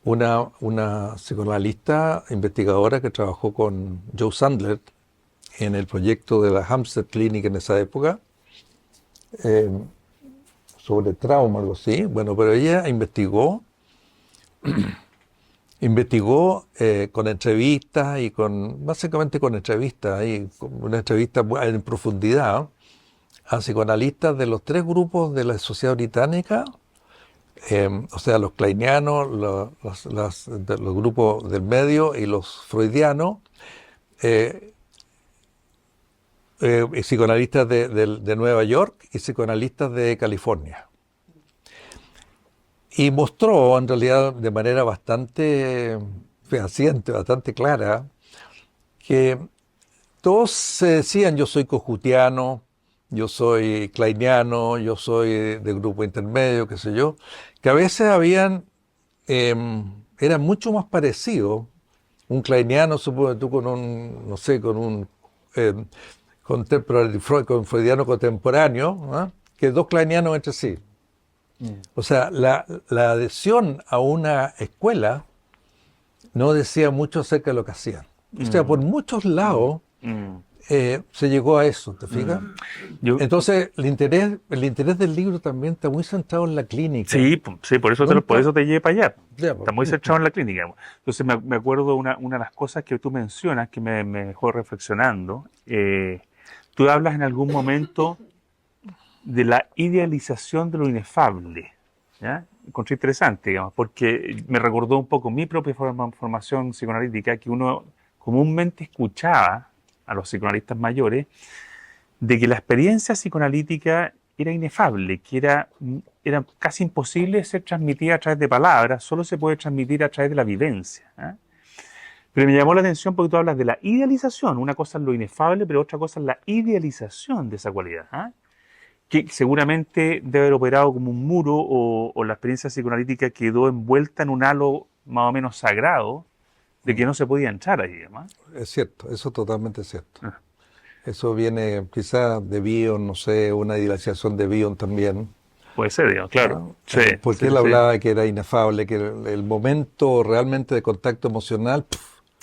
Una psicoanalista investigadora que trabajó con Joe Sandler en el proyecto de la Hampstead Clinic en esa época, sobre trauma, algo así. Bueno, pero ella investigó con entrevistas y básicamente con entrevistas, y con una entrevista en profundidad a psicoanalistas de los 3 grupos de la sociedad británica, o sea, los kleinianos, los grupos del medio y los freudianos, psicoanalistas de Nueva York y psicoanalistas de California. Y mostró, en realidad, de manera bastante fehaciente, bastante clara, que todos se decían, yo soy cojutiano, yo soy kleiniano, yo soy de grupo intermedio, qué sé yo, que a veces eran mucho más parecidos. Un kleiniano, supongo tú, con un con freudiano contemporáneo, ¿eh? Que 2 kleinianos entre sí. O sea, la adhesión a una escuela no decía mucho acerca de lo que hacían. O sea, por muchos lados, se llegó a eso, ¿te fijas? Yo, Entonces, el interés del libro también está muy centrado en la clínica. sí, sí, por eso Nunca- por eso te llevé para allá. Ya, Está muy centrado en la clínica. Entonces me acuerdo una de las cosas que tú mencionas que me dejó reflexionando. Tú hablas en algún momento de la idealización de lo inefable. ¿Ya? Encontré interesante, digamos, porque me recordó un poco mi propia formación psicoanalítica, que uno comúnmente escuchaba a los psicoanalistas mayores de que la experiencia psicoanalítica era inefable, que era casi imposible ser transmitida a través de palabras, solo se puede transmitir a través de la vivencia. ¿Eh? Pero me llamó la atención porque tú hablas de la idealización, una cosa es lo inefable, pero otra cosa es la idealización de esa cualidad. ¿Eh? Que seguramente debe haber operado como un muro o la experiencia psicoanalítica quedó envuelta en un halo más o menos sagrado de que no se podía entrar ahí, ¿no? es cierto, eso es totalmente cierto. Ah, Eso viene quizás de Bion, no sé, una idealización de Bion también. puede ser, digamos, claro. ¿No? Sí, Porque sí, él sí. hablaba de que era inefable, que el momento realmente de contacto emocional,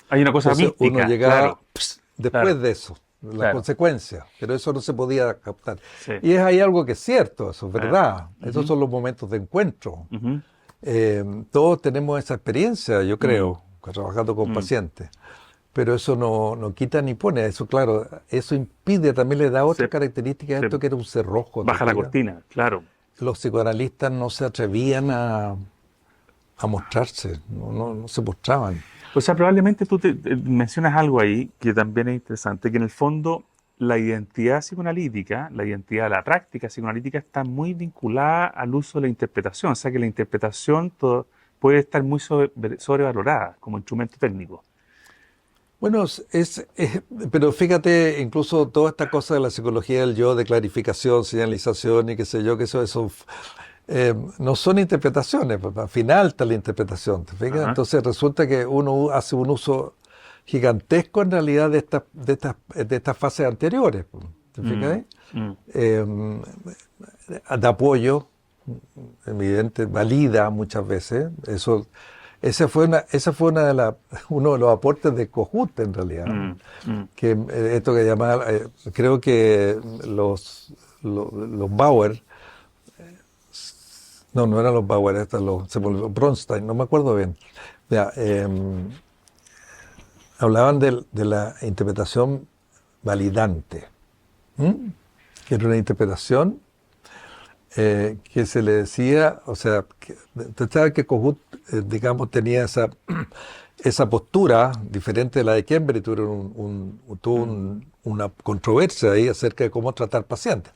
Hay una cosa entonces uno mística, llegaba claro, después claro, de eso, la claro. consecuencia, pero eso no se podía captar. Sí. Y es ahí algo que es cierto, eso es verdad. Esos Ujú, son los momentos de encuentro. ujú, Todos tenemos esa experiencia, yo creo, trabajando con mm. pacientes. Pero eso no quita ni pone. Eso, claro, eso impide, también le da otra Se, característica a se esto que era un cerrojo. ¿Te baja la fijas? cortina, claro. Los psicoanalistas no se atrevían a mostrarse, no se mostraban. O sea, probablemente tú te mencionas algo ahí que también es interesante, que en el fondo la identidad psicoanalítica, la identidad de la práctica psicoanalítica está muy vinculada al uso de la interpretación. O sea, que la interpretación puede estar muy sobrevalorada como instrumento técnico. Bueno, pero fíjate, incluso toda esta cosa de la psicología del yo, de clarificación, señalización y qué sé yo, que eso no son interpretaciones, pues, al final está la interpretación, ¿te fijas? Ajá. Entonces resulta que uno hace un uso gigantesco en realidad de estas fases anteriores, pues, ¿te Mm, fijas? mm, Eh, de apoyo, evidente, valida muchas veces. Esa fue uno de los aportes de Cojut en realidad. mm, mm, Que esto que llamaba, creo que los Bauer, no eran los Bauer, se volvió Bronstein, no me acuerdo bien. Ya, hablaban de la interpretación validante, ¿m? Que era una interpretación que se le decía, o sea, usted sabe que Kohut, digamos, tenía esa postura diferente de la de Cambridge, tuvo una controversia ahí acerca de cómo tratar pacientes.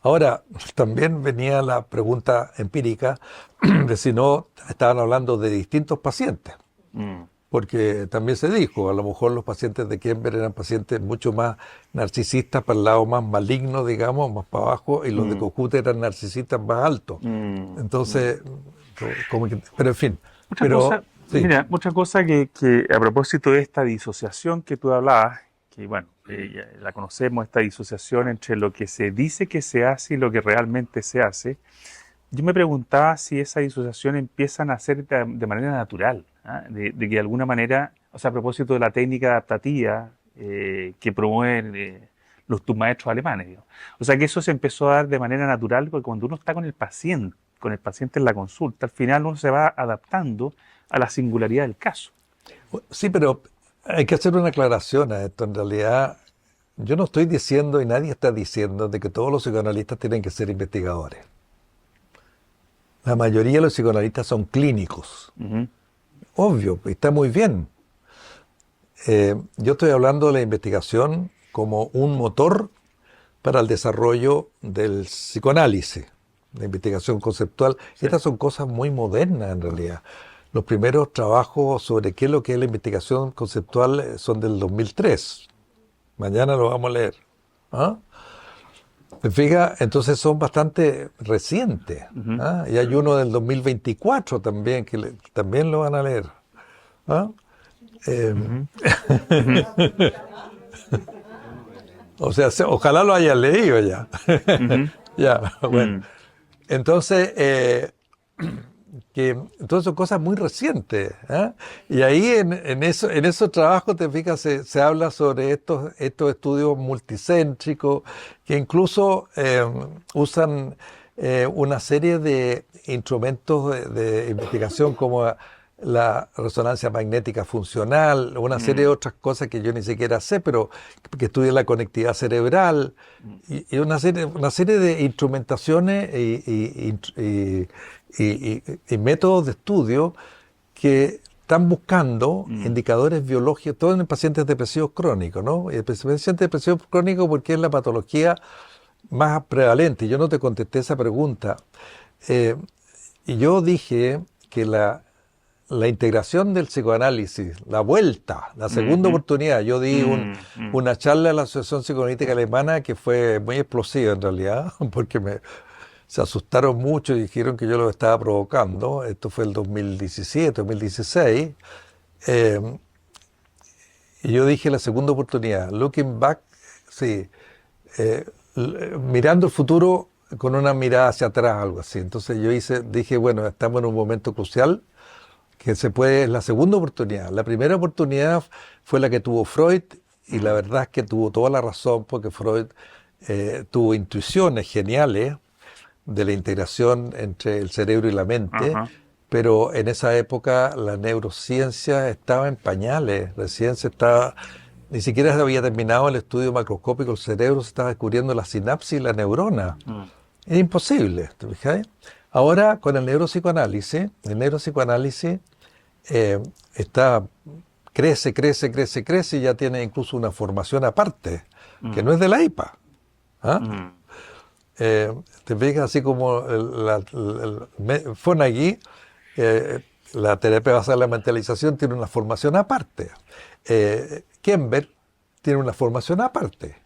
Ahora, también venía la pregunta empírica de si no estaban hablando de distintos pacientes. mm, Porque también se dijo, a lo mejor los pacientes de Kemper eran pacientes mucho más narcisistas para el lado más maligno, digamos, más para abajo, y los de mm, Cojut eran narcisistas más altos. mm, mm. Entonces, pero en fin, Otra pero cosa, sí, mira, otra cosa que a propósito de esta disociación que tú hablabas, que bueno, ya la conocemos, esta disociación entre lo que se dice que se hace y lo que realmente se hace, yo me preguntaba si esa disociación empiezan a ser de manera natural, ¿ah? De que de alguna manera, o sea, a propósito de la técnica adaptativa que promueven tus maestros alemanes, digamos. O sea, que eso se empezó a dar de manera natural porque cuando uno está con el paciente en la consulta, al final uno se va adaptando a la singularidad del caso. sí, pero hay que hacer una aclaración a esto. En realidad, yo no estoy diciendo y nadie está diciendo de que todos los psicoanalistas tienen que ser investigadores. La mayoría de los psicoanalistas son clínicos. Ujú, Obvio, y está muy bien. Yo estoy hablando de la investigación como un motor para el desarrollo del psicoanálisis, la investigación conceptual. sí. Estas son cosas muy modernas en realidad. Los primeros trabajos sobre qué es lo que es la investigación conceptual son del 2003. Mañana lo vamos a leer. ¿Ah? ¿Te fijas? Entonces son bastante recientes. Ujú, ¿Ah? Y hay uno del 2024 también, que también lo van a leer. ¿Ah? Eh, ujú, ujú, O sea, ojalá lo hayas leído ya. ujú, Ya, bueno. mm, Entonces, entonces son cosas muy recientes, ¿eh? Y ahí en esos trabajos, te fijas, se habla sobre estos estudios multicéntricos que incluso usan una serie de instrumentos de investigación como la resonancia magnética funcional, una serie de otras cosas que yo ni siquiera sé, pero que estudian la conectividad cerebral y una serie de instrumentaciones y métodos de estudio que están buscando indicadores biológicos, todo en pacientes depresivos crónicos, ¿no? Y el paciente depresivo crónico porque es la patología más prevalente. Yo no te contesté esa pregunta. Y yo dije que la integración del psicoanálisis, la vuelta, la segunda oportunidad. Yo di una charla en la Asociación Psicoanalítica Alemana que fue muy explosiva en realidad, porque se asustaron mucho y dijeron que yo lo estaba provocando. Esto fue el 2017, 2016. Y yo dije la segunda oportunidad, looking back, sí, mirando el futuro con una mirada hacia atrás, algo así. Entonces dije, bueno, estamos en un momento crucial que es la segunda oportunidad. La primera oportunidad fue la que tuvo Freud y la verdad es que tuvo toda la razón porque Freud tuvo intuiciones geniales de la integración entre el cerebro y la mente, pero en esa época la neurociencia estaba en pañales, ni siquiera se había terminado el estudio macroscópico del cerebro, se estaba descubriendo la sinapsis y la neurona. Es imposible, ¿te fijas? Ahora, con el neuropsicoanálisis crece y ya tiene incluso una formación aparte, que no es de la IPA. ¿Ah? Te fijas, así como Fonagy, la terapia basada en la mentalización tiene una formación aparte. Kemper tiene una formación aparte.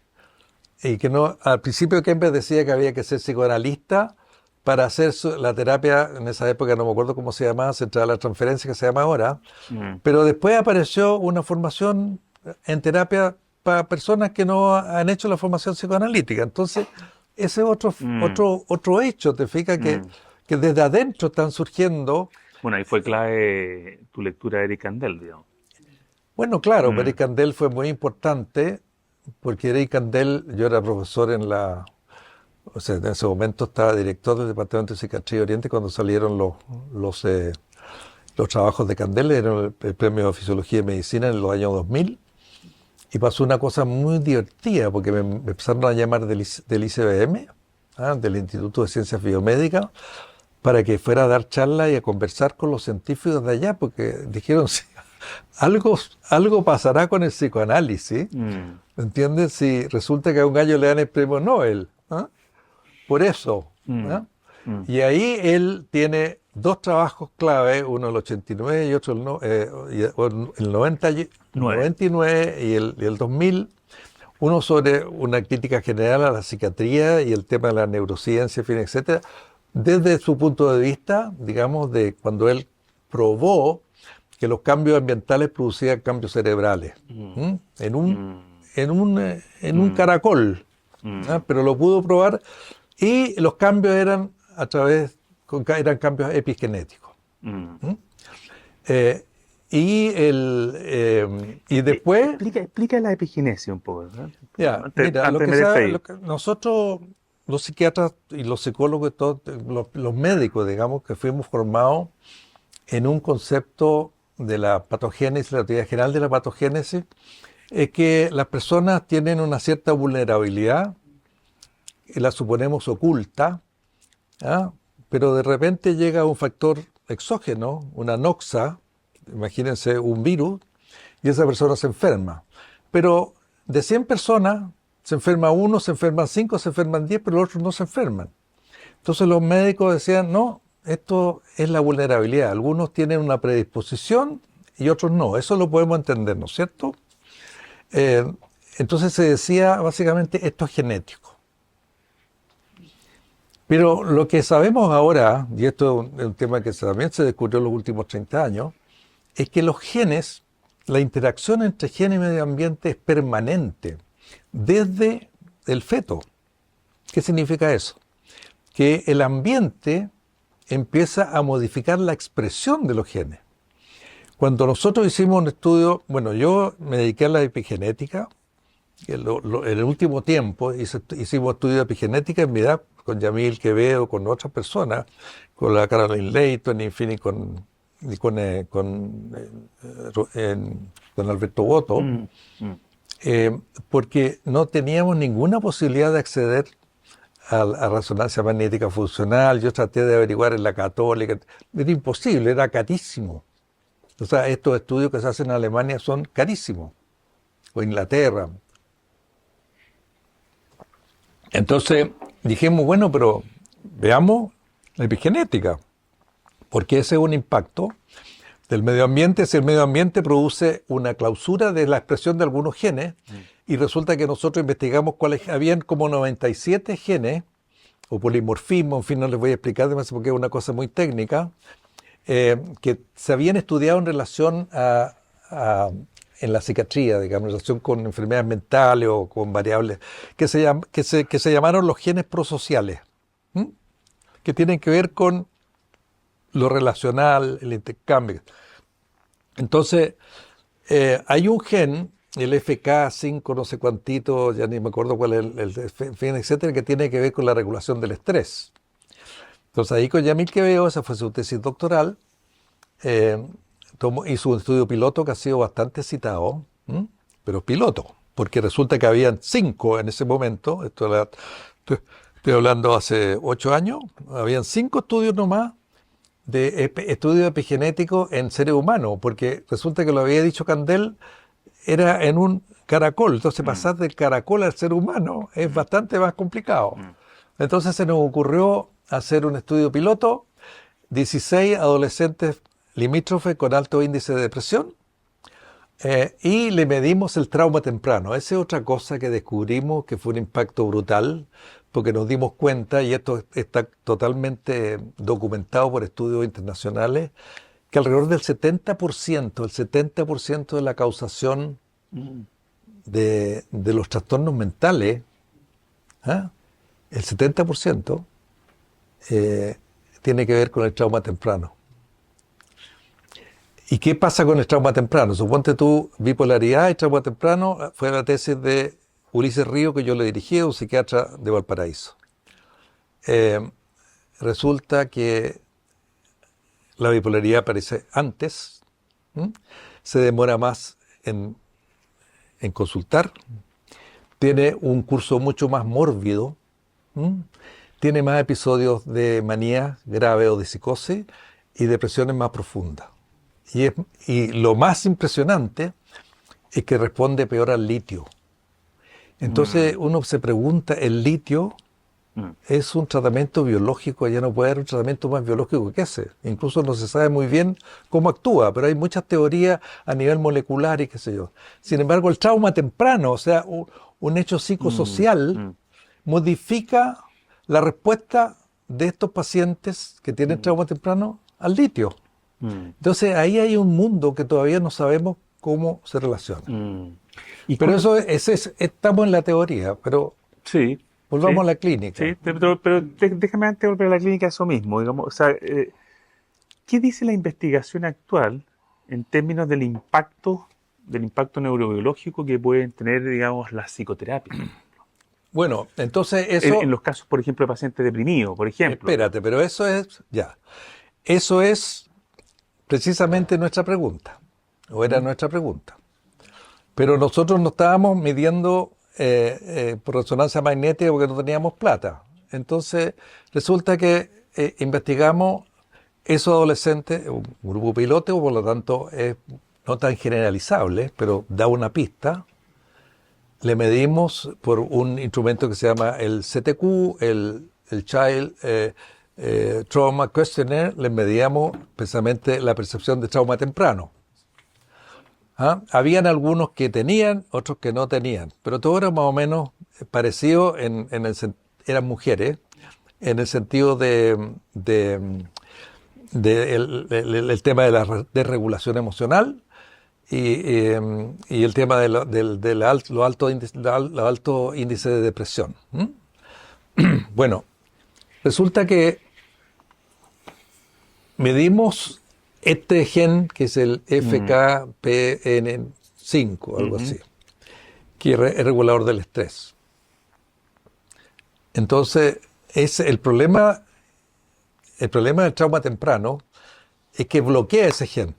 Y que no, al principio Kemper decía que había que ser psicoanalista para hacer la terapia, en esa época no me acuerdo cómo se llamaba, central a la transferencia que se llama ahora, pero después apareció una formación en terapia para personas que no han hecho la formación psicoanalítica. Entonces, ese es otro hecho, te fijas que desde adentro están surgiendo. Bueno, ahí fue clave tu lectura de Eric Kandel, digamos. Bueno, claro, Eric Kandel fue muy importante, porque Eric Kandel, yo era profesor en ese momento estaba director del Departamento de Psiquiatría y Oriente cuando salieron los trabajos de Kandel, era el premio de Fisiología y Medicina en los años 2000, y pasó una cosa muy divertida, porque me empezaron a llamar del ICBM, del Instituto de Ciencias Biomédicas, para que fuera a dar charlas y a conversar con los científicos de allá, porque dijeron, sí, algo pasará con el psicoanálisis, ¿entiendes? Si resulta que a un gallo le dan el premio Nobel, por eso. Y ahí él tiene dos trabajos clave, uno el 89 y otro el 99 y el 2000, uno sobre una crítica general a la psiquiatría y el tema de la neurociencia, en fin, etcétera, desde su punto de vista, digamos, de cuando él probó que los cambios ambientales producían cambios cerebrales en un caracol, pero lo pudo probar y los cambios eran eran cambios epigenéticos. Y después explica la epigenesia un poco, ¿no? Ya, mira, nosotros, los psiquiatras y los psicólogos, todos, los médicos, digamos, que fuimos formados en un concepto de la patogénesis, la teoría general de la patogénesis, es que las personas tienen una cierta vulnerabilidad y la suponemos oculta, pero de repente llega un factor exógeno, una noxa, imagínense un virus, y esa persona se enferma. Pero de 100 personas, se enferma uno, se enferman 5, se enferman 10, pero los otros no se enferman. Entonces los médicos decían, no, esto es la vulnerabilidad. Algunos tienen una predisposición y otros no. Eso lo podemos entender, ¿no es cierto? Entonces se decía, básicamente, esto es genético. Pero lo que sabemos ahora, y esto es un tema que también se descubrió en los últimos 30 años, es que los genes, la interacción entre genes y medio ambiente es permanente desde el feto. ¿Qué significa eso? Que el ambiente empieza a modificar la expresión de los genes. Cuando nosotros hicimos un estudio, bueno, yo me dediqué a la epigenética, en el último tiempo hicimos estudios de epigenética en mi edad, con Yamil Quevedo, con otras personas, con la Caroline Leighton, en fin, con Alberto Boto, porque no teníamos ninguna posibilidad de acceder a resonancia magnética funcional. Yo traté de averiguar en la Católica, era imposible, era carísimo. O sea, estos estudios que se hacen en Alemania son carísimos, o Inglaterra. Entonces dijimos, bueno, pero veamos la epigenética, porque ese es un impacto del medio ambiente. Si el medio ambiente produce una clausura de la expresión de algunos genes, y resulta que nosotros investigamos cuáles, habían como 97 genes, o polimorfismo, en fin, no les voy a explicar demasiado porque es una cosa muy técnica, que se habían estudiado en relación en la psiquiatría, digamos, en relación con enfermedades mentales o con variables, que se llamaron los genes prosociales, que tienen que ver con lo relacional, el intercambio. Entonces, hay un gen, el FK5, no sé cuántito, ya ni me acuerdo cuál es el fin, etcétera, que tiene que ver con la regulación del estrés. Entonces, ahí con Yamil Quevedo, esa fue su tesis doctoral, hizo un estudio piloto que ha sido bastante citado, pero piloto, porque resulta que habían 5 en ese momento, estoy hablando hace 8 años, habían 5 estudios nomás de estudio epigenético en seres humanos, porque resulta que lo había dicho Candel, era en un caracol, entonces pasar del caracol al ser humano es bastante más complicado. Entonces se nos ocurrió hacer un estudio piloto, 16 adolescentes limítrofes con alto índice de depresión, y le medimos el trauma temprano. Esa es otra cosa que descubrimos que fue un impacto brutal, porque nos dimos cuenta, y esto está totalmente documentado por estudios internacionales, que alrededor del 70% de la causación de los trastornos mentales, el 70% tiene que ver con el trauma temprano. ¿Y qué pasa con el trauma temprano? Suponte tú, bipolaridad y trauma temprano, fue la tesis de Ulises Río, que yo le dirigí, un psiquiatra de Valparaíso. Resulta que la bipolaridad aparece antes, se demora más en consultar, tiene un curso mucho más mórbido, tiene más episodios de manía grave o de psicosis y depresiones más profundas. Y lo más impresionante es que responde peor al litio. Entonces uno se pregunta, ¿el litio es un tratamiento biológico? Ya no puede haber un tratamiento más biológico que ese. Incluso no se sabe muy bien cómo actúa, pero hay muchas teorías a nivel molecular y qué sé yo. Sin embargo, el trauma temprano, o sea, un hecho psicosocial, modifica la respuesta de estos pacientes que tienen trauma temprano al litio. Entonces ahí hay un mundo que todavía no sabemos cómo se relaciona. Pero estamos en la teoría, pero sí, volvamos a la clínica. Sí, pero déjame antes de volver a la clínica eso mismo. Digamos, o sea, ¿qué dice la investigación actual en términos del impacto neurobiológico que pueden tener, digamos, las psicoterapias? Bueno, entonces eso... En los casos, por ejemplo, de pacientes deprimidos, por ejemplo. Espérate, pero eso es precisamente nuestra pregunta, o era nuestra pregunta. Pero nosotros no estábamos midiendo por resonancia magnética porque no teníamos plata. Entonces, resulta que investigamos esos adolescentes, un grupo piloto, por lo tanto, es no tan generalizable, pero da una pista. Le medimos por un instrumento que se llama el CTQ, el Child Trauma Questionnaire, le medíamos precisamente la percepción de trauma temprano. Habían algunos que tenían, otros que no tenían, pero todo era más o menos parecido, eran mujeres, en el sentido el tema de la desregulación emocional y el tema de los altos índices de depresión. Bueno, resulta que medimos este gen, que es el FKPN5, algo así, que es regulador del estrés. Entonces, el problema del trauma temprano es que bloquea ese gen,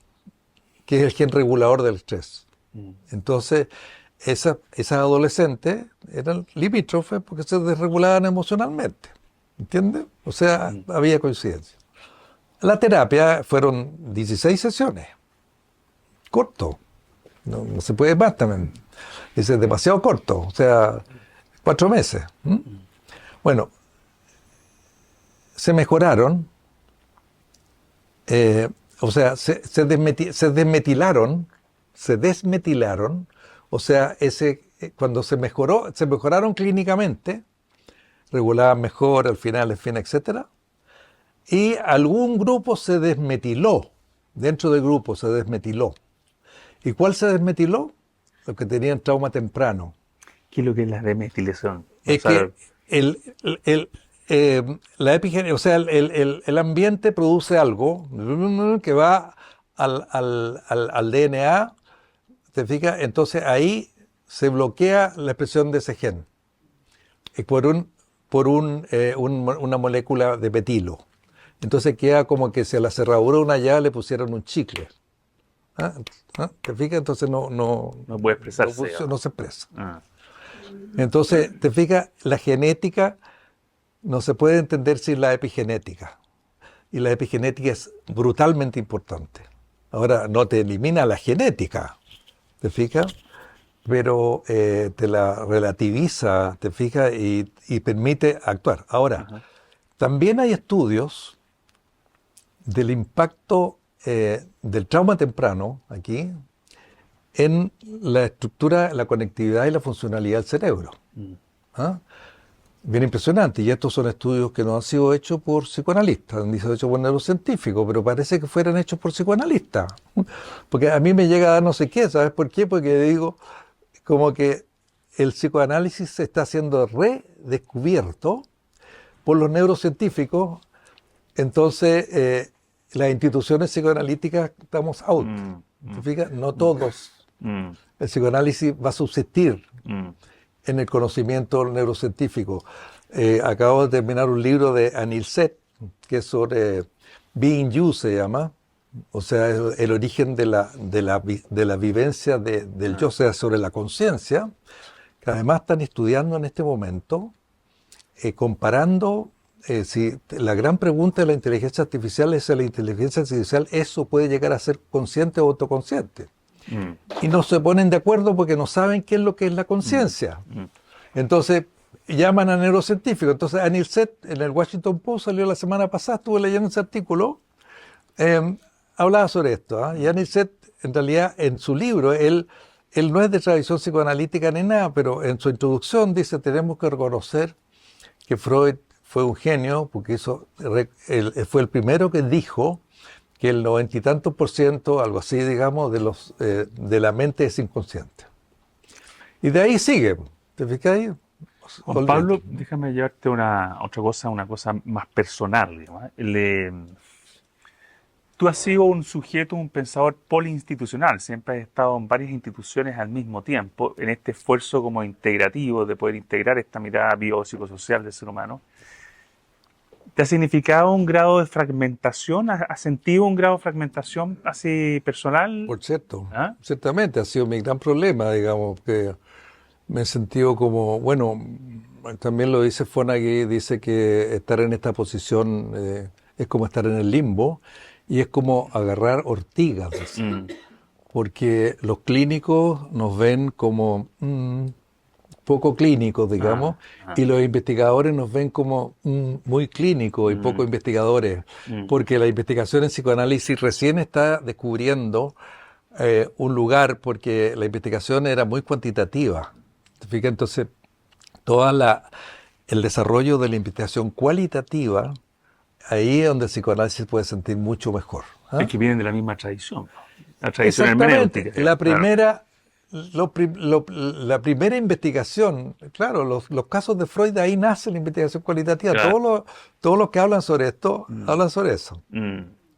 que es el gen regulador del estrés. Entonces, esas adolescentes eran limítrofes porque se desregulaban emocionalmente. ¿Entiendes? O sea, había coincidencia. La terapia fueron 16 sesiones. Corto. No se puede más también. Es demasiado corto. O sea, 4 meses. Bueno, se mejoraron. O sea, se desmetilaron. O sea, cuando se mejoraron clínicamente, regulaban mejor al final, en fin, etcétera. Y algún grupo se desmetiló. Dentro del grupo se desmetiló. ¿Y cuál se desmetiló? Los que tenían trauma temprano. ¿Qué es lo que es la desmetilación? Es que la epigenética, o sea, el ambiente produce algo que va al DNA, ¿te fijas? Entonces ahí se bloquea la expresión de ese gen por una molécula de metilo. Entonces queda como que si a la cerradura de una llave le pusieron un chicle. ¿Te fijas? Entonces no puede expresarse. No se expresa. Entonces, ¿te fijas? La genética no se puede entender sin la epigenética. Y la epigenética es brutalmente importante. Ahora, no te elimina la genética, ¿te fijas? Pero te la relativiza, ¿te fijas? Y permite actuar. Ahora, también hay estudios del impacto del trauma temprano aquí en la estructura, la conectividad y la funcionalidad del cerebro. Bien impresionante. Y estos son estudios que no han sido hechos por psicoanalistas, han sido hechos por neurocientíficos, pero parece que fueran hechos por psicoanalistas. Porque a mí me llega a dar no sé qué, ¿sabes por qué? Porque digo, como que el psicoanálisis se está siendo redescubierto por los neurocientíficos. Entonces, las instituciones psicoanalíticas estamos out. ¿Te fijas? No todos. El psicoanálisis va a subsistir en el conocimiento neurocientífico. Acabo de terminar un libro de Anil Seth, que es sobre Being You, se llama. O sea, el origen de la vivencia del yo, o sea, sobre la conciencia, que además están estudiando en este momento, comparando. Si la gran pregunta de la inteligencia artificial es si la inteligencia artificial eso puede llegar a ser consciente o autoconsciente. Y no se ponen de acuerdo porque no saben qué es lo que es la conciencia. Entonces llaman a neurocientíficos. Entonces Anil Seth en el Washington Post salió la semana pasada, estuve leyendo ese artículo, hablaba sobre esto. Y Anil Seth, en realidad, en su libro, él no es de tradición psicoanalítica ni nada, pero en su introducción dice, tenemos que reconocer que Freud fue un genio, porque él fue el primero que dijo que el 90 y tantos %, algo así, digamos, de la mente es inconsciente. Y de ahí sigue. ¿Te fijas ahí? Juan Pablo, déjame llevarte una cosa más personal, digamos. Tú has sido un sujeto, un pensador poliinstitucional, siempre has estado en varias instituciones al mismo tiempo, en este esfuerzo como integrativo de poder integrar esta mirada biopsicosocial del ser humano. ¿Te ha significado un grado de fragmentación? ¿Has sentido un grado de fragmentación así personal? Por cierto, ciertamente ha sido mi gran problema, digamos, que me he sentido como, bueno, también lo dice Fonagy, dice que estar en esta posición es como estar en el limbo y es como agarrar ortigas, porque los clínicos nos ven como poco clínicos, digamos, y los investigadores nos ven como muy clínicos y poco investigadores, porque la investigación en psicoanálisis recién está descubriendo un lugar, porque la investigación era muy cuantitativa. Fíjate, entonces, el desarrollo de la investigación cualitativa, ahí es donde el psicoanálisis puede sentir mucho mejor. Es que vienen de la misma tradición, la tradición hermenéutica. La primera investigación, claro, los casos de Freud, de ahí nace la investigación cualitativa. Claro. Todos los que hablan sobre esto, hablan sobre eso.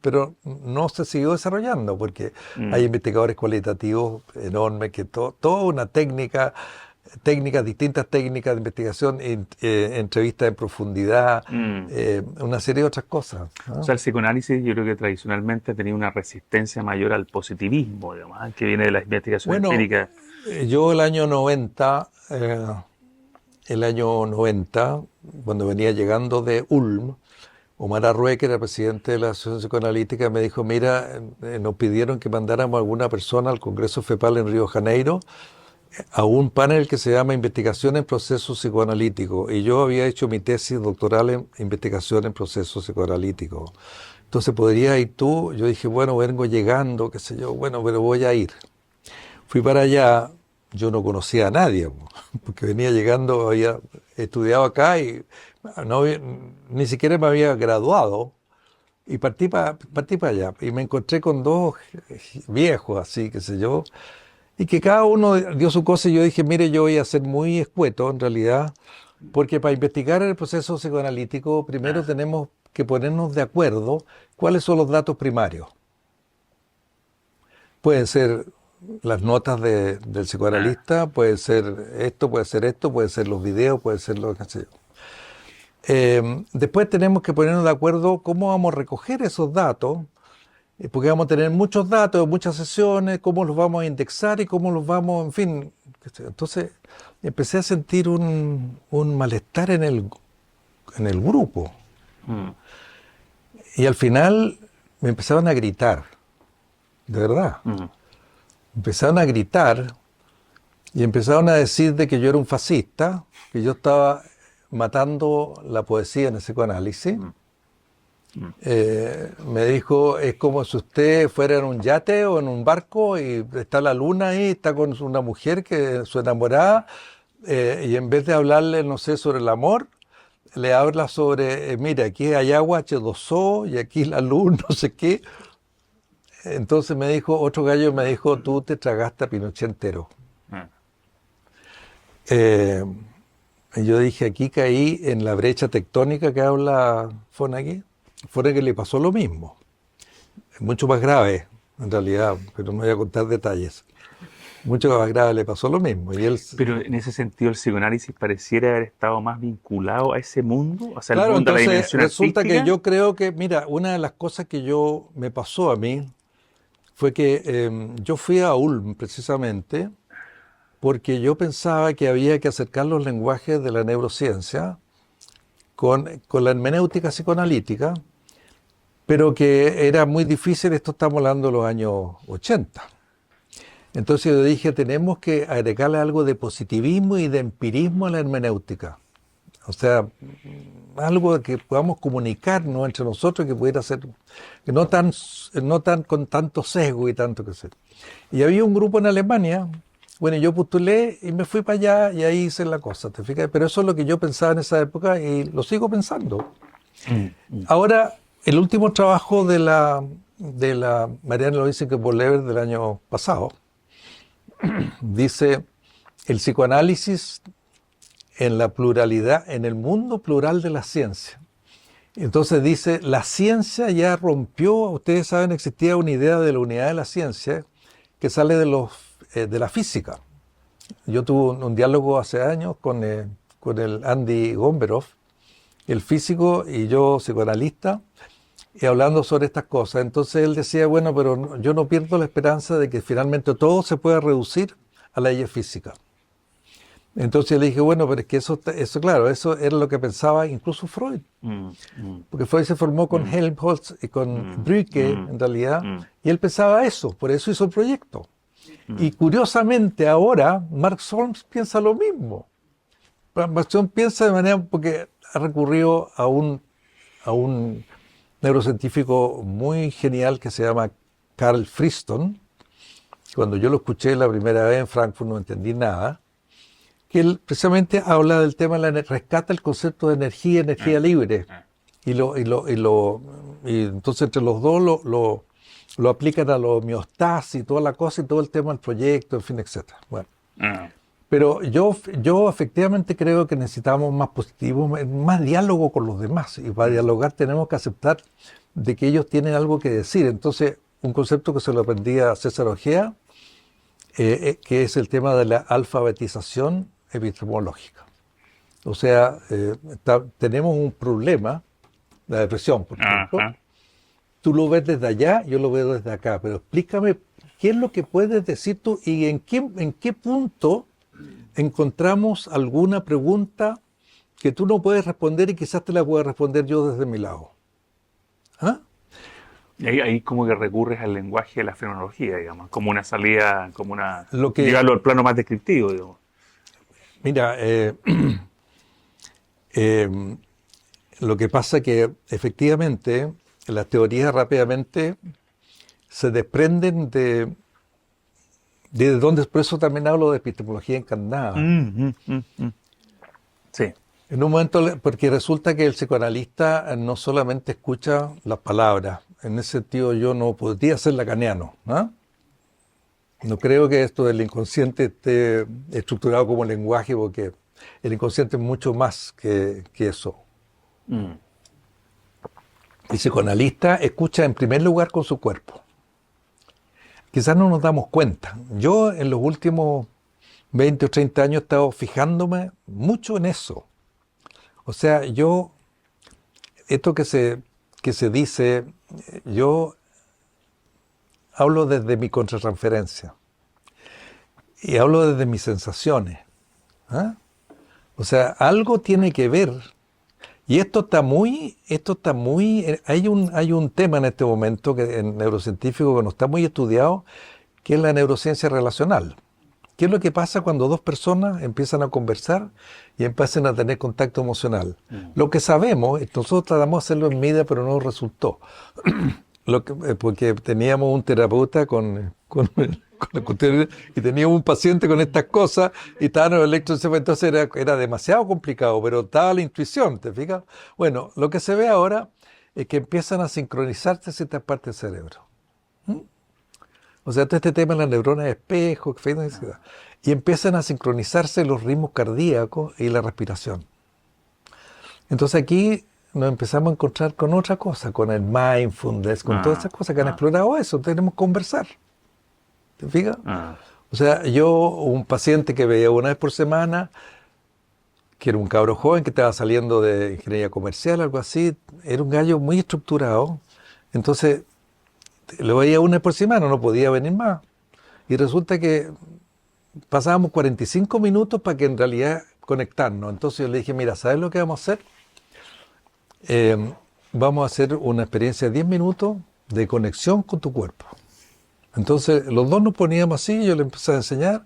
pero no se siguió desarrollando porque hay investigadores cualitativos enormes que toda una distintas técnicas de investigación, entrevistas en profundidad, una serie de otras cosas, ¿no? O sea, el psicoanálisis yo creo que tradicionalmente ha tenido una resistencia mayor al positivismo, digamos, que viene de la investigación empírica. Yo el año 90, cuando venía llegando de Ulm, Omar Arrué, que era presidente de la Asociación Psicoanalítica, me dijo, mira, nos pidieron que mandáramos a alguna persona al Congreso FEPAL en Río de Janeiro a un panel que se llama Investigación en Procesos Psicoanalíticos. Y yo había hecho mi tesis doctoral en Investigación en Procesos Psicoanalíticos. Entonces, ¿podrías ir tú? Yo dije, bueno, vengo llegando, qué sé yo, bueno, pero voy a ir. Fui para allá, yo no conocía a nadie, porque venía llegando, había estudiado acá y ni siquiera me había graduado. Y partí para allá. Y me encontré con dos viejos, así, qué sé yo, y que cada uno dio su cosa y yo dije, mire, yo voy a ser muy escueto en realidad, porque para investigar el proceso psicoanalítico primero tenemos que ponernos de acuerdo cuáles son los datos primarios. Pueden ser las notas del psicoanalista, puede ser esto, puede ser los videos, puede ser lo que sé yo. Después tenemos que ponernos de acuerdo cómo vamos a recoger esos datos, porque vamos a tener muchos datos, muchas sesiones, cómo los vamos a indexar y cómo los vamos, en fin. Entonces empecé a sentir un malestar en el grupo. Y al final me empezaron a gritar, de verdad. Empezaron a gritar y empezaron a decir de que yo era un fascista, que yo estaba matando la poesía en el psicoanálisis. Me dijo, es como si usted fuera en un yate o en un barco y está la luna ahí, está con una mujer que es su enamorada, y en vez de hablarle, no sé, sobre el amor, le habla sobre, mira, aquí hay agua H2O y aquí la luz, no sé qué. Entonces otro gallo me dijo, tú te tragaste a Pinochet entero. Y yo dije, aquí caí en la brecha tectónica que habla Fonagy. Fonagy le pasó lo mismo. Es mucho más grave, en realidad, pero no voy a contar detalles. Mucho más grave le pasó lo mismo. Pero en ese sentido el psicoanálisis pareciera haber estado más vinculado a ese mundo, o sea, claro, el mundo de la entonces dimensión resulta artística. que yo creo que, mira, una de las cosas que me pasó a mí fue que yo fui a Ulm precisamente porque yo pensaba que había que acercar los lenguajes de la neurociencia con la hermenéutica psicoanalítica, pero que era muy difícil, esto estamos hablando de los años 80. Entonces yo dije, tenemos que agregarle algo de positivismo y de empirismo a la hermenéutica. O sea, algo que podamos comunicarnos entre nosotros, que pudiera ser que no tan con tanto sesgo y tanto que sé. Y había un grupo en Alemania, bueno, yo postulé y me fui para allá y ahí hice la cosa, ¿te fijas? Pero eso es lo que yo pensaba en esa época y lo sigo pensando. Ahora, el último trabajo de la Marianne Loisink-Bollever del año pasado dice el psicoanálisis en la pluralidad, en el mundo plural de la ciencia. Entonces dice, la ciencia ya rompió, ustedes saben, existía una idea de la unidad de la ciencia que sale de la física. Yo tuve un diálogo hace años con el Andy Gomberov, el físico, y yo, psicoanalista, y hablando sobre estas cosas. Entonces él decía, bueno, pero yo no pierdo la esperanza de que finalmente todo se pueda reducir a leyes físicas. Entonces le dije, bueno, pero es que eso claro, eso era lo que pensaba incluso Freud. Porque Freud se formó con Helmholtz y con Brücke, en realidad, y él pensaba eso, por eso hizo el proyecto. Y curiosamente ahora, Mark Solms piensa lo mismo. Mark Solms piensa de manera, porque ha recurrido a un neurocientífico muy genial que se llama Carl Friston. Cuando yo lo escuché la primera vez en Frankfurt no entendí nada. Que él precisamente habla del tema, rescata el concepto de energía libre. Y entonces entre los dos lo aplican a la homeostasis y toda la cosa y todo el tema del proyecto, en fin, etc. Bueno. Pero yo efectivamente creo que necesitamos más positivo, más diálogo con los demás. Y para dialogar tenemos que aceptar de que ellos tienen algo que decir. Entonces, un concepto que se lo aprendí a César Ojea, que es el tema de la alfabetización epistemológica. O sea, tenemos un problema, la depresión, por ejemplo. Ajá. Tú lo ves desde allá, yo lo veo desde acá, pero explícame qué es lo que puedes decir tú y en qué punto encontramos alguna pregunta que tú no puedes responder y quizás te la pueda responder yo desde mi lado. ¿Ah? Y ahí como que recurres al lenguaje de la fenomenología, digamos, como una salida, como una... Lo que, llevarlo al plano más descriptivo, digamos. mira, lo que pasa que efectivamente las teorías rápidamente se desprenden de donde, por eso también hablo de epistemología encarnada. Sí. En un momento, porque resulta que el psicoanalista no solamente escucha las palabras, en ese sentido yo no podría ser lacaniano, ¿no? No creo que esto del inconsciente esté estructurado como lenguaje, porque el inconsciente es mucho más que eso. Mm. El psicoanalista escucha en primer lugar con su cuerpo. Quizás no nos damos cuenta. Yo en los últimos 20 o 30 años he estado fijándome mucho en eso. O sea, esto que se dice, yo hablo desde mi contratransferencia y hablo desde mis sensaciones. ¿Ah? O sea, algo tiene que ver. Y esto está muy, hay un tema en este momento en neurocientífico que no está muy estudiado, que es la neurociencia relacional. ¿Qué es lo que pasa cuando dos personas empiezan a conversar y empiezan a tener contacto emocional? Lo que sabemos, nosotros tratamos de hacerlo en medida, pero no resultó. Porque teníamos un terapeuta con la cuestión, y teníamos un paciente con estas cosas y estaban en el electroencefalograma, entonces era demasiado complicado, pero estaba la intuición, ¿te fijas? Bueno, lo que se ve ahora es que empiezan a sincronizarse ciertas partes del cerebro. O sea, todo este tema de las neuronas de espejo, y empiezan a sincronizarse los ritmos cardíacos y la respiración. Entonces aquí nos empezamos a encontrar con otra cosa, con el mindfulness, con todas esas cosas que han explorado eso. Tenemos que conversar. ¿Te fijas? O sea, un paciente que veía una vez por semana, que era un cabro joven que estaba saliendo de ingeniería comercial, algo así, era un gallo muy estructurado. Entonces, lo veía una vez por semana, no podía venir más. Y resulta que pasábamos 45 minutos para que en realidad conectarnos. Entonces yo le dije, mira, ¿sabes lo que vamos a hacer? Vamos a hacer una experiencia de 10 minutos de conexión con tu cuerpo. Entonces los dos nos poníamos así, yo le empecé a enseñar,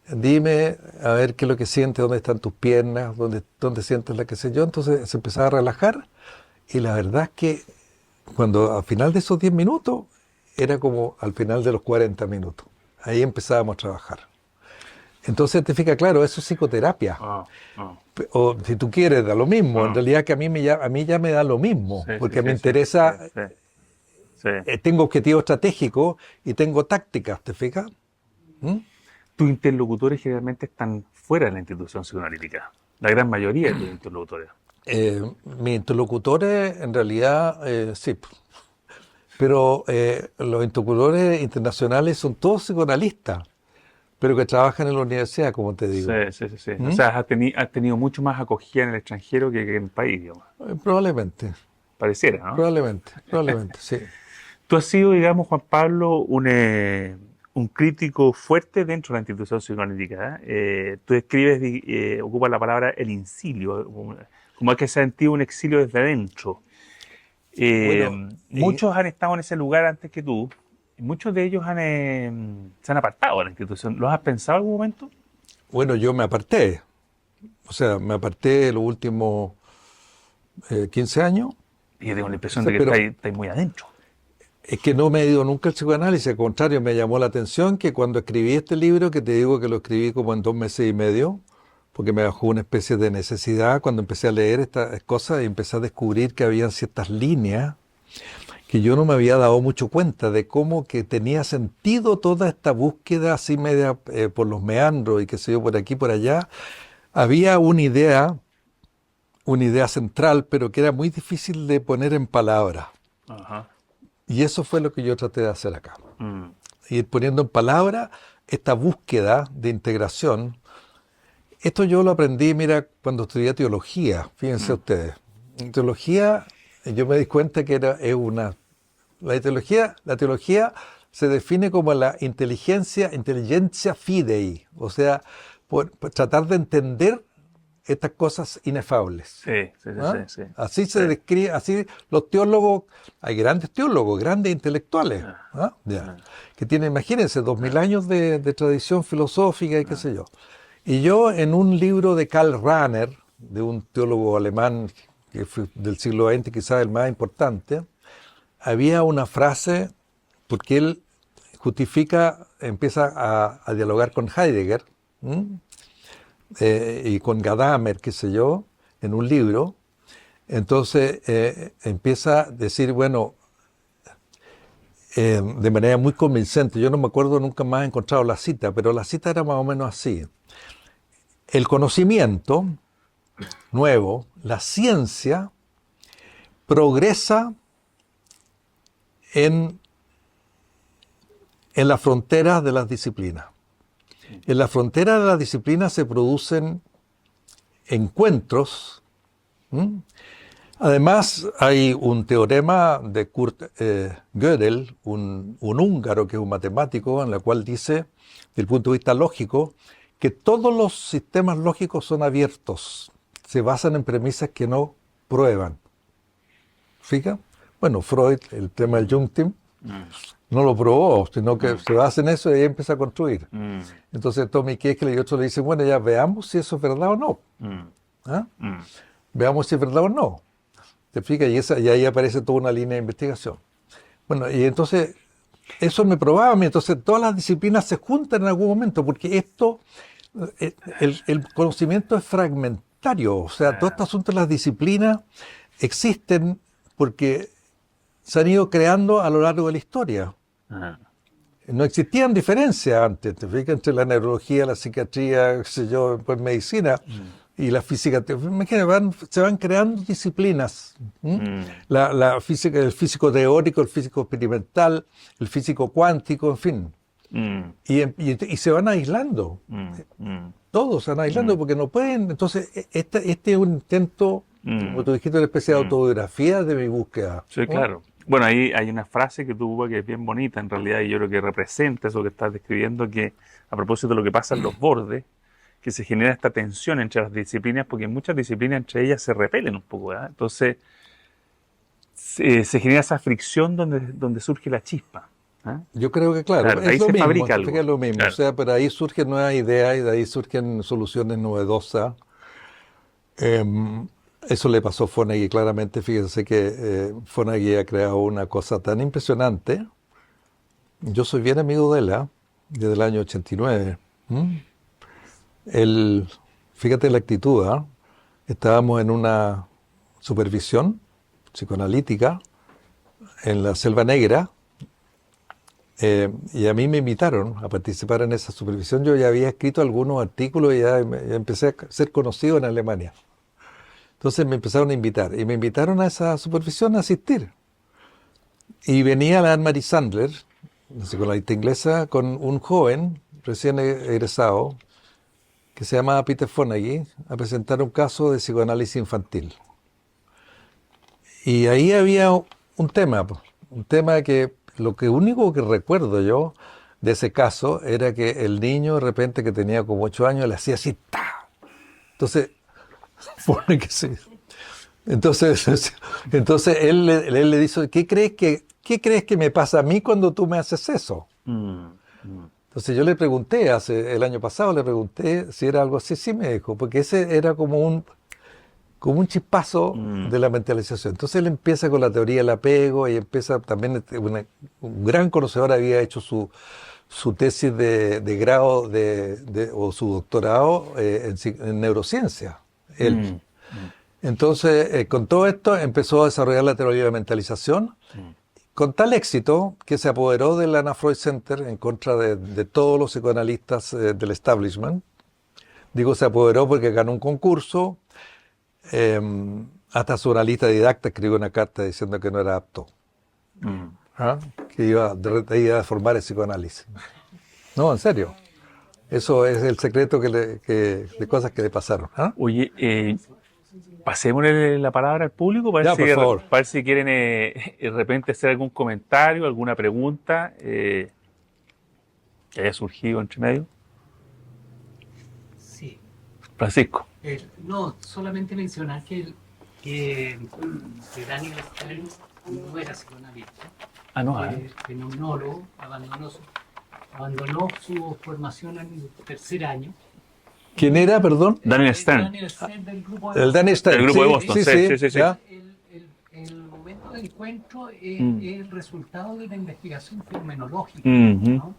dime a ver qué es lo que sientes, dónde están tus piernas, dónde sientes la que sé yo. Entonces se empezaba a relajar y la verdad es que cuando al final de esos 10 minutos era como al final de los 40 minutos. Ahí empezábamos a trabajar. Entonces te fijas, claro, eso es psicoterapia. O si tú quieres, da lo mismo. En realidad que a mí ya me da lo mismo, porque me interesa, tengo objetivos estratégicos y tengo tácticas, ¿te fijas? Tus interlocutores generalmente están fuera de la institución psicoanalítica. La gran mayoría de tus interlocutores. Mis interlocutores, en realidad, sí. Pero los interlocutores internacionales son todos psicoanalistas, pero que trabajan en la universidad, como te digo. Sí. O sea, has tenido mucho más acogida en el extranjero que en el país, digamos. Probablemente. Pareciera, ¿no? Probablemente, sí. Tú has sido, digamos, Juan Pablo, un crítico fuerte dentro de la institución psicoanalítica. Tú escribes, ocupas la palabra el incilio, como que se ha sentido un exilio desde adentro. Muchos han estado en ese lugar antes que tú. Muchos de ellos se han apartado de la institución. ¿Los has pensado en algún momento? Bueno, yo me aparté. O sea, me aparté los últimos 15 años. Y yo tengo la impresión de que estáis muy adentro. Es que no me he ido nunca al psicoanálisis. Al contrario, me llamó la atención que cuando escribí este libro, que te digo que lo escribí como en 2 meses y medio, porque me bajó una especie de necesidad cuando empecé a leer estas cosas y empecé a descubrir que había ciertas líneas que yo no me había dado mucho cuenta de cómo que tenía sentido toda esta búsqueda así media por los meandros y qué sé yo, por aquí, por allá. Había una idea central, pero que era muy difícil de poner en palabras. Ajá. Y eso fue lo que yo traté de hacer acá. Mm. Ir poniendo en palabras esta búsqueda de integración. Esto yo lo aprendí, mira, cuando estudié teología, fíjense ustedes. En teología, yo me di cuenta que es una... La teología se define como la inteligencia fidei, o sea, por tratar de entender estas cosas inefables. Sí, sí, sí, ¿Ah? sí, sí. Así se Sí. describe, así los teólogos, hay grandes teólogos, grandes intelectuales, ¿ah? Ya, que tienen, imagínense, 2000 años de tradición filosófica y qué sé yo. Y yo en un libro de Karl Rahner, de un teólogo alemán que fue del siglo XX, quizás el más importante, había una frase, porque él empieza a dialogar con Heidegger, y con Gadamer, qué sé yo, en un libro. Entonces empieza a decir, bueno, de manera muy convincente, yo no me acuerdo, nunca más he encontrado la cita, pero la cita era más o menos así. El conocimiento nuevo, la ciencia, progresa en la frontera de las disciplinas. En la frontera de las disciplinas se producen encuentros. Además, hay un teorema de Kurt Gödel, un húngaro que es un matemático, en la cual dice, desde el punto de vista lógico, que todos los sistemas lógicos son abiertos, se basan en premisas que no prueban. ¿Fija? Bueno, Freud, el tema del Jungtim, no lo probó, sino que se basa en eso y ahí empieza a construir. Entonces Tommy Kekele y otros le dicen, bueno, ya veamos si eso es verdad o no. ¿Ah? Veamos si es verdad o no. ¿Te fijas? Y ahí aparece toda una línea de investigación. Bueno, y entonces eso me probaba a mí. Entonces todas las disciplinas se juntan en algún momento, porque el conocimiento es fragmentario. O sea, todo este asunto de las disciplinas existen porque se han ido creando a lo largo de la historia. Ajá. No existían diferencias antes, ¿te fijas? Entre la neurología, la psiquiatría, qué sé yo, pues medicina y la física. Imagínate, se van creando disciplinas. La física, el físico teórico, el físico experimental, el físico cuántico, en fin. Y se van aislando. Todos se van aislando porque no pueden. Entonces, este es un intento, como tú dijiste, una especie de autobiografía de mi búsqueda. Sí, ¿no? claro. Bueno, ahí hay una frase que tuvo que es bien bonita en realidad y yo creo que representa eso que estás describiendo, que a propósito de lo que pasa en los bordes, que se genera esta tensión entre las disciplinas, porque en muchas disciplinas entre ellas se repelen un poco, ¿verdad? Entonces se genera esa fricción donde surge la chispa. ¿Ah? Yo creo que, claro, Claro, es ahí lo se mismo, fabrica algo. es lo mismo. Claro. O sea, pero ahí surgen nuevas ideas y de ahí surgen soluciones novedosas. Eso le pasó a Fonagy claramente. Fíjense que Fonagy ha creado una cosa tan impresionante. Yo soy bien amigo de él, desde el año 89. Fíjate la actitud, estábamos en una supervisión psicoanalítica en la Selva Negra. Y a mí me invitaron a participar en esa supervisión. Yo ya había escrito algunos artículos y ya empecé a ser conocido en Alemania. Entonces me empezaron a invitar. Y me invitaron a esa supervisión a asistir. Y venía la Anne-Marie Sandler, la psicoanalista inglesa, con un joven recién egresado que se llamaba Peter Fonagy, a presentar un caso de psicoanálisis infantil. Y ahí había un tema que lo único que recuerdo yo de ese caso era que el niño de repente que tenía como 8 años le hacía así, ¡ta! Entonces, pone que sí. Entonces él le dice, ¿qué crees que me pasa a mí cuando tú me haces eso? Entonces yo le pregunté, el año pasado le pregunté si era algo así, sí me dijo, porque ese era como un chispazo de la mentalización. Entonces él empieza con la teoría del apego y empieza también, un gran conocedor había hecho su tesis de grado o su doctorado en neurociencia. Él. Entonces, con todo esto empezó a desarrollar la teoría de la mentalización con tal éxito que se apoderó del Anna Freud Center en contra de todos los psicoanalistas del establishment. Digo se apoderó porque ganó un concurso, hasta su analista didacta escribió una carta diciendo que no era apto, que iba a formar el psicoanálisis. No, en serio. Eso es el secreto de cosas que le pasaron. Oye, pasémosle la palabra al público para, Ya, por favor. para ver si quieren de repente hacer algún comentario, alguna pregunta que haya surgido entre medio. Sí. Francisco. No, solamente mencionar que Daniel Stern no era psicoanalista. Fenomenólogo, abandonó su formación en el tercer año. ¿Quién era, perdón? Daniel Stern. Daniel Stern del grupo de El Daniel Stern. El grupo de Boston, sí. ¿Ya? El momento de encuentro es el resultado de una investigación fenomenológica, ¿No?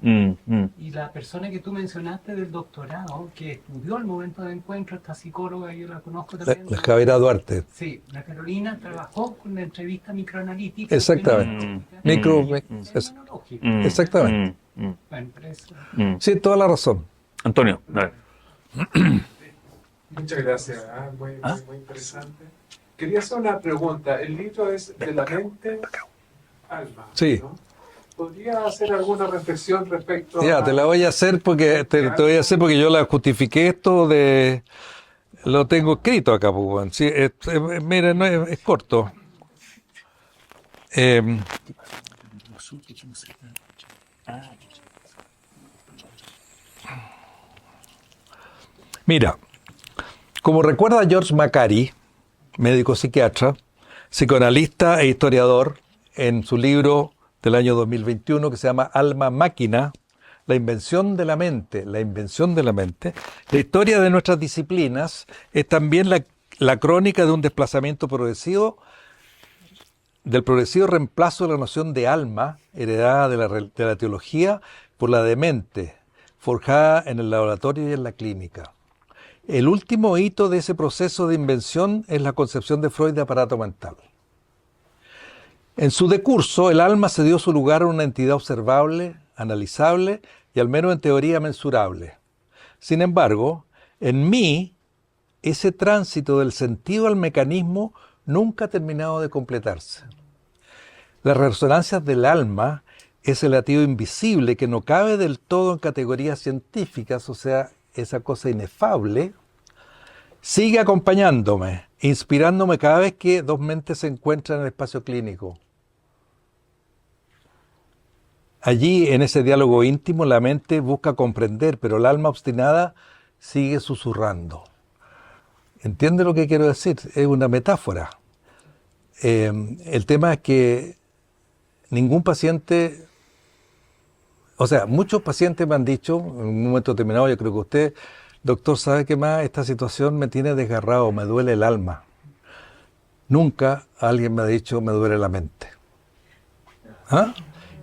Y la persona que tú mencionaste del doctorado, que estudió el momento de encuentro, esta psicóloga, yo la conozco también. La Javiera Duarte. Sí, la Carolina trabajó con la entrevista microanalítica. Exactamente. Fenomenológica. Exactamente. Bueno, pero eso... Sí, toda la razón. Antonio, a ver. Muchas gracias, muy interesante. Quería hacer una pregunta. El libro es de la mente alma. Sí. ¿No? ¿Podría hacer alguna reflexión respecto Ya, te la voy a hacer porque te voy a hacer porque yo la justifiqué esto de lo tengo escrito acá, pues, bueno. Sí, mira, no, es corto. Mira, como recuerda George Macari, médico psiquiatra, psicoanalista e historiador, en su libro del año 2021 que se llama Alma Máquina, la invención de la mente, la historia de nuestras disciplinas es también la crónica de un desplazamiento progresivo, del progresivo reemplazo de la noción de alma, heredada de la teología, por la de mente, forjada en el laboratorio y en la clínica. El último hito de ese proceso de invención es la concepción de Freud de aparato mental. En su decurso, el alma se dio su lugar a una entidad observable, analizable y al menos en teoría mensurable. Sin embargo, en mí, ese tránsito del sentido al mecanismo nunca ha terminado de completarse. Las resonancias del alma es el latido invisible que no cabe del todo en categorías científicas, o sea, esa cosa inefable, sigue acompañándome, inspirándome cada vez que dos mentes se encuentran en el espacio clínico. Allí, en ese diálogo íntimo, la mente busca comprender, pero el alma obstinada sigue susurrando. ¿Entiende lo que quiero decir? Es una metáfora. El tema es que ningún paciente, o sea, muchos pacientes me han dicho, en un momento determinado, yo creo que usted, doctor, ¿sabe qué más? Esta situación me tiene desgarrado, me duele el alma. Nunca alguien me ha dicho, me duele la mente. ¿Ah?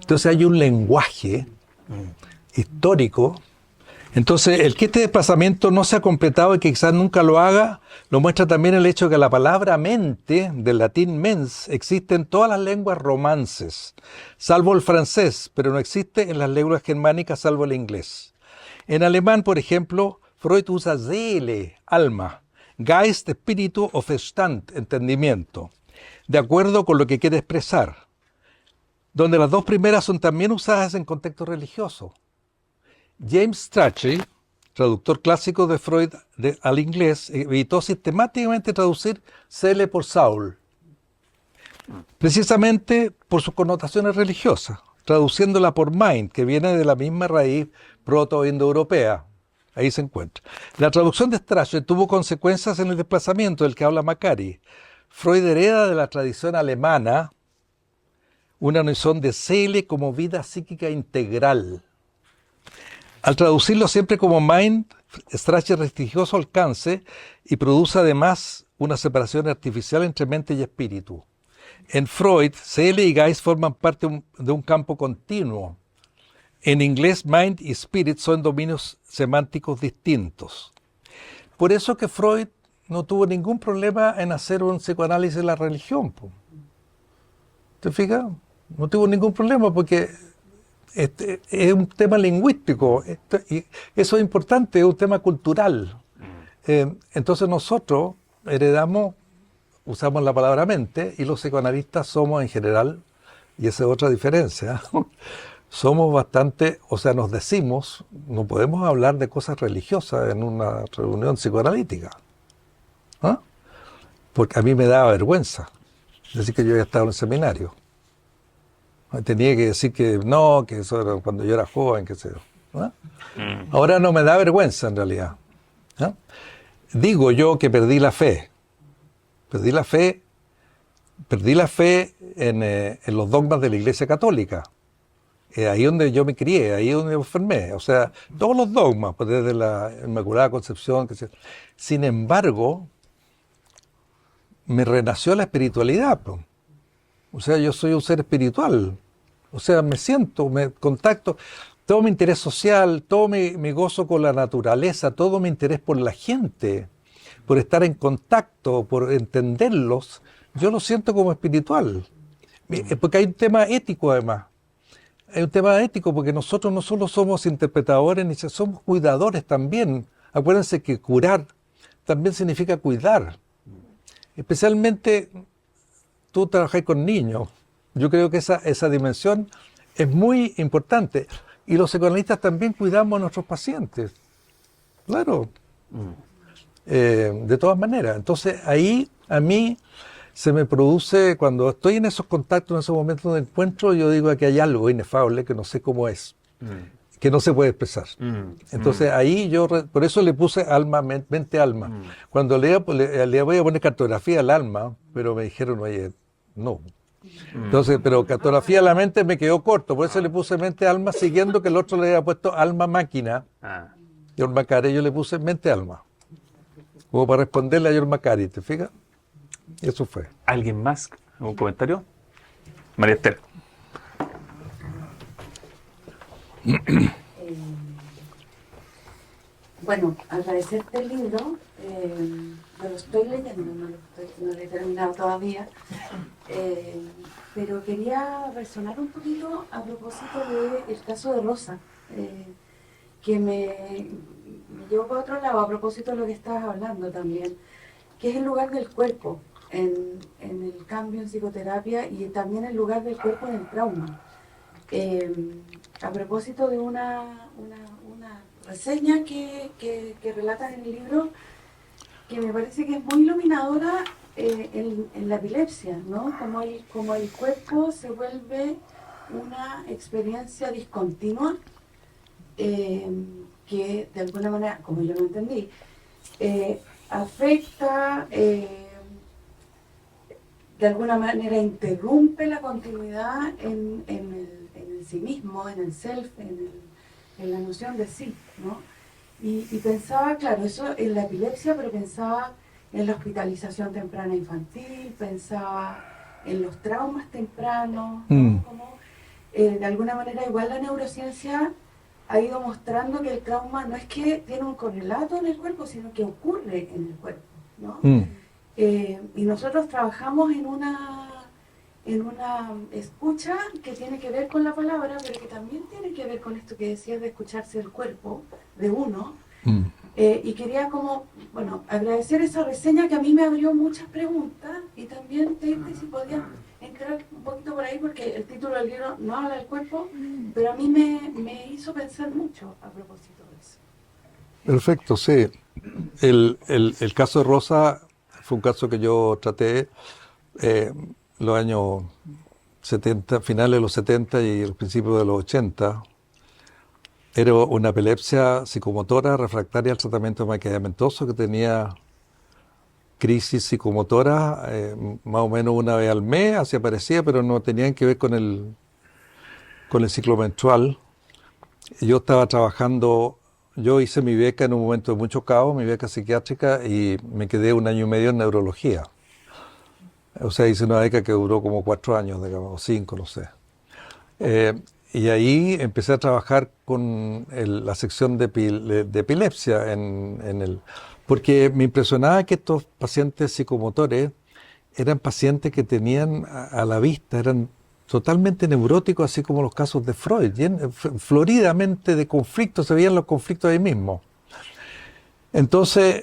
Entonces hay un lenguaje histórico. Entonces, el que este desplazamiento no se ha completado y que quizás nunca lo haga, lo muestra también el hecho de que la palabra mente, del latín mens, existe en todas las lenguas romances, salvo el francés, pero no existe en las lenguas germánicas, salvo el inglés. En alemán, por ejemplo, Freud usa Seele, alma, Geist, espíritu o Verstand, entendimiento, de acuerdo con lo que quiere expresar, donde las dos primeras son también usadas en contexto religioso. James Strachey, traductor clásico de Freud al inglés, evitó sistemáticamente traducir Seele por Saul, precisamente por sus connotaciones religiosas, traduciéndola por mind, que viene de la misma raíz proto-indoeuropea. Ahí se encuentra. La traducción de Strachey tuvo consecuencias en el desplazamiento del que habla Macari. Freud hereda de la tradición alemana una noción de Seele como vida psíquica integral. Al traducirlo siempre como mind, Strachey restringió su alcance y produce además una separación artificial entre mente y espíritu. En Freud, Seele y Geist forman parte de un campo continuo. En inglés, mind y spirit son dominios semánticos distintos. Por eso que Freud no tuvo ningún problema en hacer un psicoanálisis de la religión. ¿Te fijas? No tuvo ningún problema porque es un tema lingüístico. Y eso es importante, es un tema cultural. Entonces nosotros usamos la palabra mente, y los psicoanalistas somos en general, y esa es otra diferencia, somos bastante, o sea, nos decimos, no podemos hablar de cosas religiosas en una reunión psicoanalítica. ¿Ah? Porque a mí me daba vergüenza decir que yo había estado en el seminario. Tenía que decir que no, que eso era cuando yo era joven, qué sé yo. ¿Ah? Ahora no me da vergüenza en realidad. ¿Ah? Digo yo que perdí la fe. Perdí la fe en los dogmas de la Iglesia Católica. Ahí donde yo me crié, ahí donde me enfermé. O sea, todos los dogmas, pues desde la Inmaculada Concepción. Sin embargo, me renació la espiritualidad. Pues. O sea, yo soy un ser espiritual. O sea, me siento, me contacto. Todo mi interés social, todo mi gozo con la naturaleza, todo mi interés por la gente, por estar en contacto, por entenderlos, yo lo siento como espiritual. Porque hay un tema ético además. Hay un tema ético porque nosotros no solo somos interpretadores, ni somos cuidadores también. Acuérdense que curar también significa cuidar. Especialmente tú trabajas con niños. Yo creo que esa dimensión es muy importante. Y los psicoanalistas también cuidamos a nuestros pacientes. Claro. De todas maneras. Entonces ahí a mí se me produce, cuando estoy en esos contactos, en esos momentos de encuentro, yo digo que hay algo inefable que no sé cómo es, que no se puede expresar. Entonces ahí por eso le puse alma, mente, alma. Cuando le voy a poner cartografía al alma, pero me dijeron, oye, no. Entonces, pero cartografía a la mente me quedó corto, por eso le puse mente, alma, siguiendo que el otro le había puesto alma, máquina. Y a Macari yo le puse mente, alma. Como para responderle a George Macari, ¿te fijas? Y eso fue. ¿Alguien más? ¿Algún comentario? María Esther. Bueno, agradecerte el libro. Yo lo estoy leyendo, no lo he terminado todavía. Pero quería resonar un poquito a propósito del caso de Rosa, que me llevó para otro lado, a propósito de lo que estabas hablando también, que es el lugar del cuerpo en el cambio en psicoterapia y también el lugar del cuerpo en el trauma. A propósito de una reseña que relatan en el libro, que me parece que es muy iluminadora en la epilepsia, ¿no? Como el cuerpo se vuelve una experiencia discontinua, que de alguna manera, como yo lo entendí, afecta, de alguna manera interrumpe la continuidad en el sí mismo, en el self, en la noción de sí, ¿no? Y pensaba, claro, eso en la epilepsia, pero pensaba en la hospitalización temprana infantil, pensaba en los traumas tempranos, ¿no? Como, de alguna manera igual la neurociencia ha ido mostrando que el trauma no es que tiene un correlato en el cuerpo, sino que ocurre en el cuerpo, ¿no? Y nosotros trabajamos en una escucha que tiene que ver con la palabra, pero que también tiene que ver con esto que decías de escucharse el cuerpo de uno. Y quería agradecer esa reseña que a mí me abrió muchas preguntas, y también pedirte si podías entrar un poquito por ahí, porque el título del libro no habla del cuerpo, pero a mí me hizo pensar mucho a propósito de eso. Perfecto, sí. El caso de Rosa fue un caso que yo traté los años 70, finales de los 70 y el principio de los 80. Era una epilepsia psicomotora refractaria al tratamiento medicamentoso que tenía crisis psicomotora más o menos una vez al mes, así aparecía, pero no tenían que ver con el ciclo menstrual. Yo estaba trabajando, yo hice mi beca en un momento de mucho caos, mi beca psiquiátrica, y me quedé 1 año y medio en neurología. O sea, hice una beca que duró como 4 años, digamos, o 5, no sé. Y ahí empecé a trabajar con la sección de epilepsia porque me impresionaba que estos pacientes psicomotores eran pacientes que tenían a la vista, eran totalmente neurótico, así como los casos de Freud, floridamente de conflictos, se veían los conflictos ahí mismo. Entonces,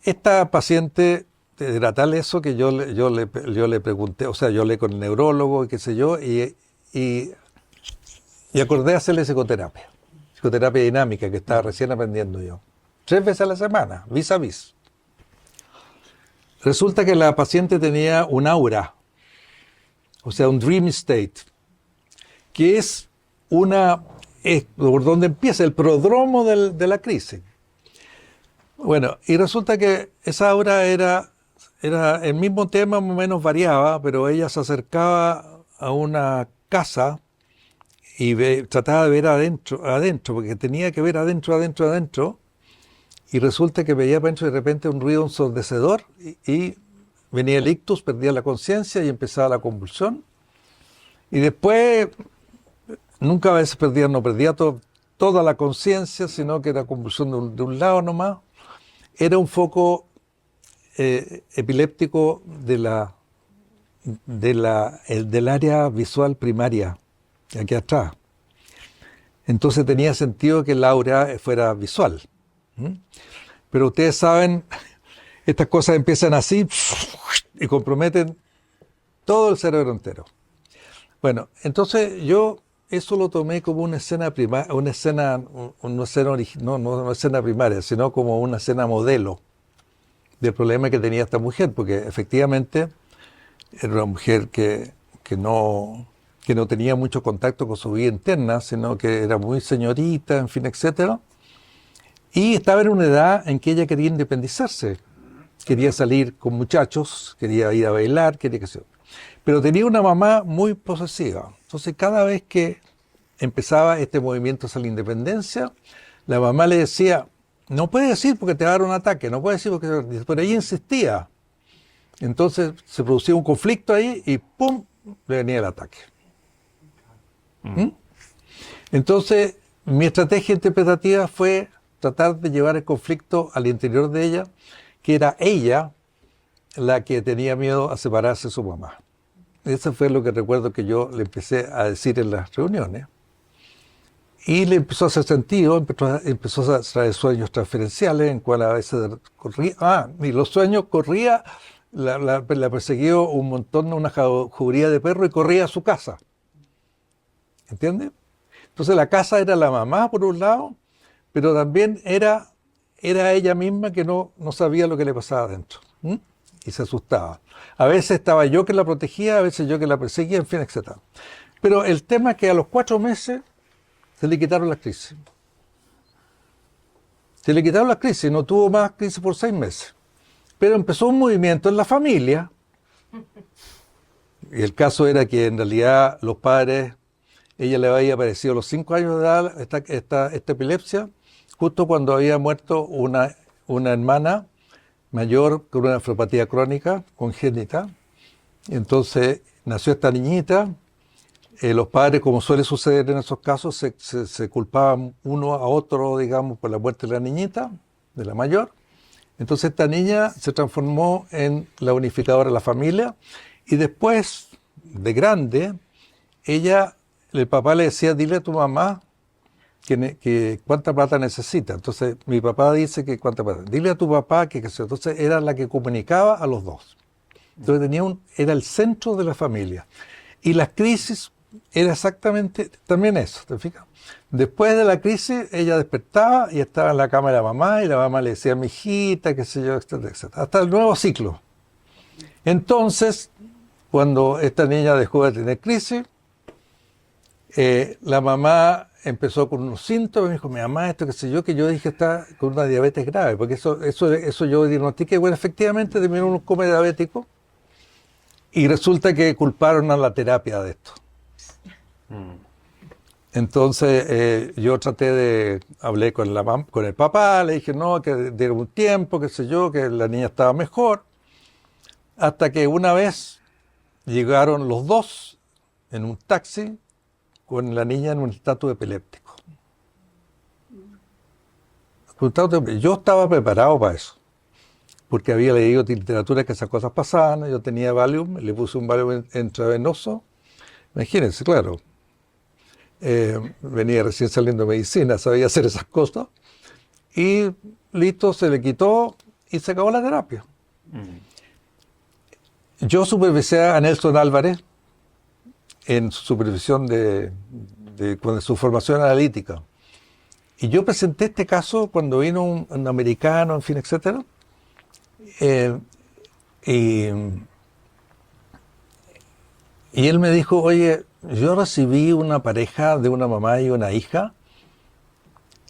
esta paciente era tal eso que yo le pregunté, o sea, yo hablé con el neurólogo y qué sé yo, y acordé hacerle psicoterapia dinámica, que estaba recién aprendiendo yo. 3 veces a la semana, vis a vis. Resulta que la paciente tenía un aura, o sea, un dream state, que es por donde empieza el prodromo de la crisis. Bueno, y resulta que esa aura era el mismo tema, más o menos variaba, pero ella se acercaba a una casa y trataba de ver adentro, porque tenía que ver adentro, y resulta que veía para adentro y de repente un ruido ensordecedor, y venía el ictus, perdía la conciencia y empezaba la convulsión. Y después, nunca a veces no perdía toda la conciencia, sino que era convulsión de un lado nomás. Era un foco epiléptico del área visual primaria, aquí atrás. Entonces tenía sentido que el aura fuera visual. Pero ustedes saben, estas cosas empiezan así y comprometen todo el cerebro entero. Bueno, entonces yo eso lo tomé como una escena primaria, no una escena primaria, sino como una escena modelo del problema que tenía esta mujer, porque efectivamente era una mujer que no tenía mucho contacto con su vida interna, sino que era muy señorita, en fin, etcétera. Y estaba en una edad en que ella quería independizarse, quería salir con muchachos, quería ir a bailar, quería que sea. Pero tenía una mamá muy posesiva. Entonces, cada vez que empezaba este movimiento hacia la independencia, la mamá le decía, no puedes ir porque te va a dar un ataque, no puedes ir porque... Pero ella insistía. Entonces, se producía un conflicto ahí y ¡pum!, le venía el ataque. Entonces, mi estrategia interpretativa fue tratar de llevar el conflicto al interior de ella, que era ella la que tenía miedo a separarse de su mamá. Eso fue lo que recuerdo que yo le empecé a decir en las reuniones. Y le empezó a hacer sentido, empezó a traer sueños transferenciales, en cual a veces corría, y los sueños corría, la persiguió un montón, una jauría de perros y corría a su casa. ¿Entiendes? Entonces la casa era la mamá por un lado, pero también era ella misma que no sabía lo que le pasaba adentro. Y se asustaba. A veces estaba yo que la protegía, a veces yo que la perseguía, en fin, etc. Pero el tema es que a los 4 meses se le quitaron las crisis. Se le quitaron las crisis, no tuvo más crisis por 6 meses. Pero empezó un movimiento en la familia. Y el caso era que en realidad los padres, ella le había aparecido a los 5 años de edad esta epilepsia, justo cuando había muerto una hermana mayor con una nefropatía crónica congénita. Entonces nació esta niñita. Los padres, como suele suceder en esos casos, se culpaban uno a otro, digamos, por la muerte de la niñita, de la mayor. Entonces esta niña se transformó en la unificadora de la familia y después, de grande, el papá le decía, dile a tu mamá que cuánta plata necesita. Entonces mi papá dice que cuánta plata. Dile a tu papá que entonces era la que comunicaba a los dos. Entonces era el centro de la familia. Y las crisis era exactamente también eso, ¿te fijas? Después de la crisis ella despertaba y estaba en la cama de la mamá y la mamá le decía, mi hijita, qué sé yo, etcétera, etcétera. Hasta el nuevo ciclo. Entonces, cuando esta niña dejó de tener crisis, la mamá empezó con unos síntomas, me dijo, mi mamá, esto, qué sé yo, que yo dije está con una diabetes grave, porque eso yo diagnostiqué, bueno, efectivamente terminó un coma diabético y resulta que culparon a la terapia de esto. Entonces yo hablé con el papá, le dije, no, que diera un tiempo, qué sé yo, que la niña estaba mejor, hasta que una vez llegaron los dos en un taxi, con la niña en un estatus epiléptico. Yo estaba preparado para eso, porque había leído literatura que esas cosas pasaban, yo tenía Valium, le puse un Valium intravenoso, Imagínense, claro. Venía recién saliendo de medicina, sabía hacer esas cosas. Y listo, se le quitó y se acabó la terapia. Yo supervisé a Nelson Álvarez en su supervisión con su formación analítica. Y yo presenté este caso cuando vino un americano, en fin, etcétera. Y él me dijo, oye, yo recibí una pareja de una mamá y una hija.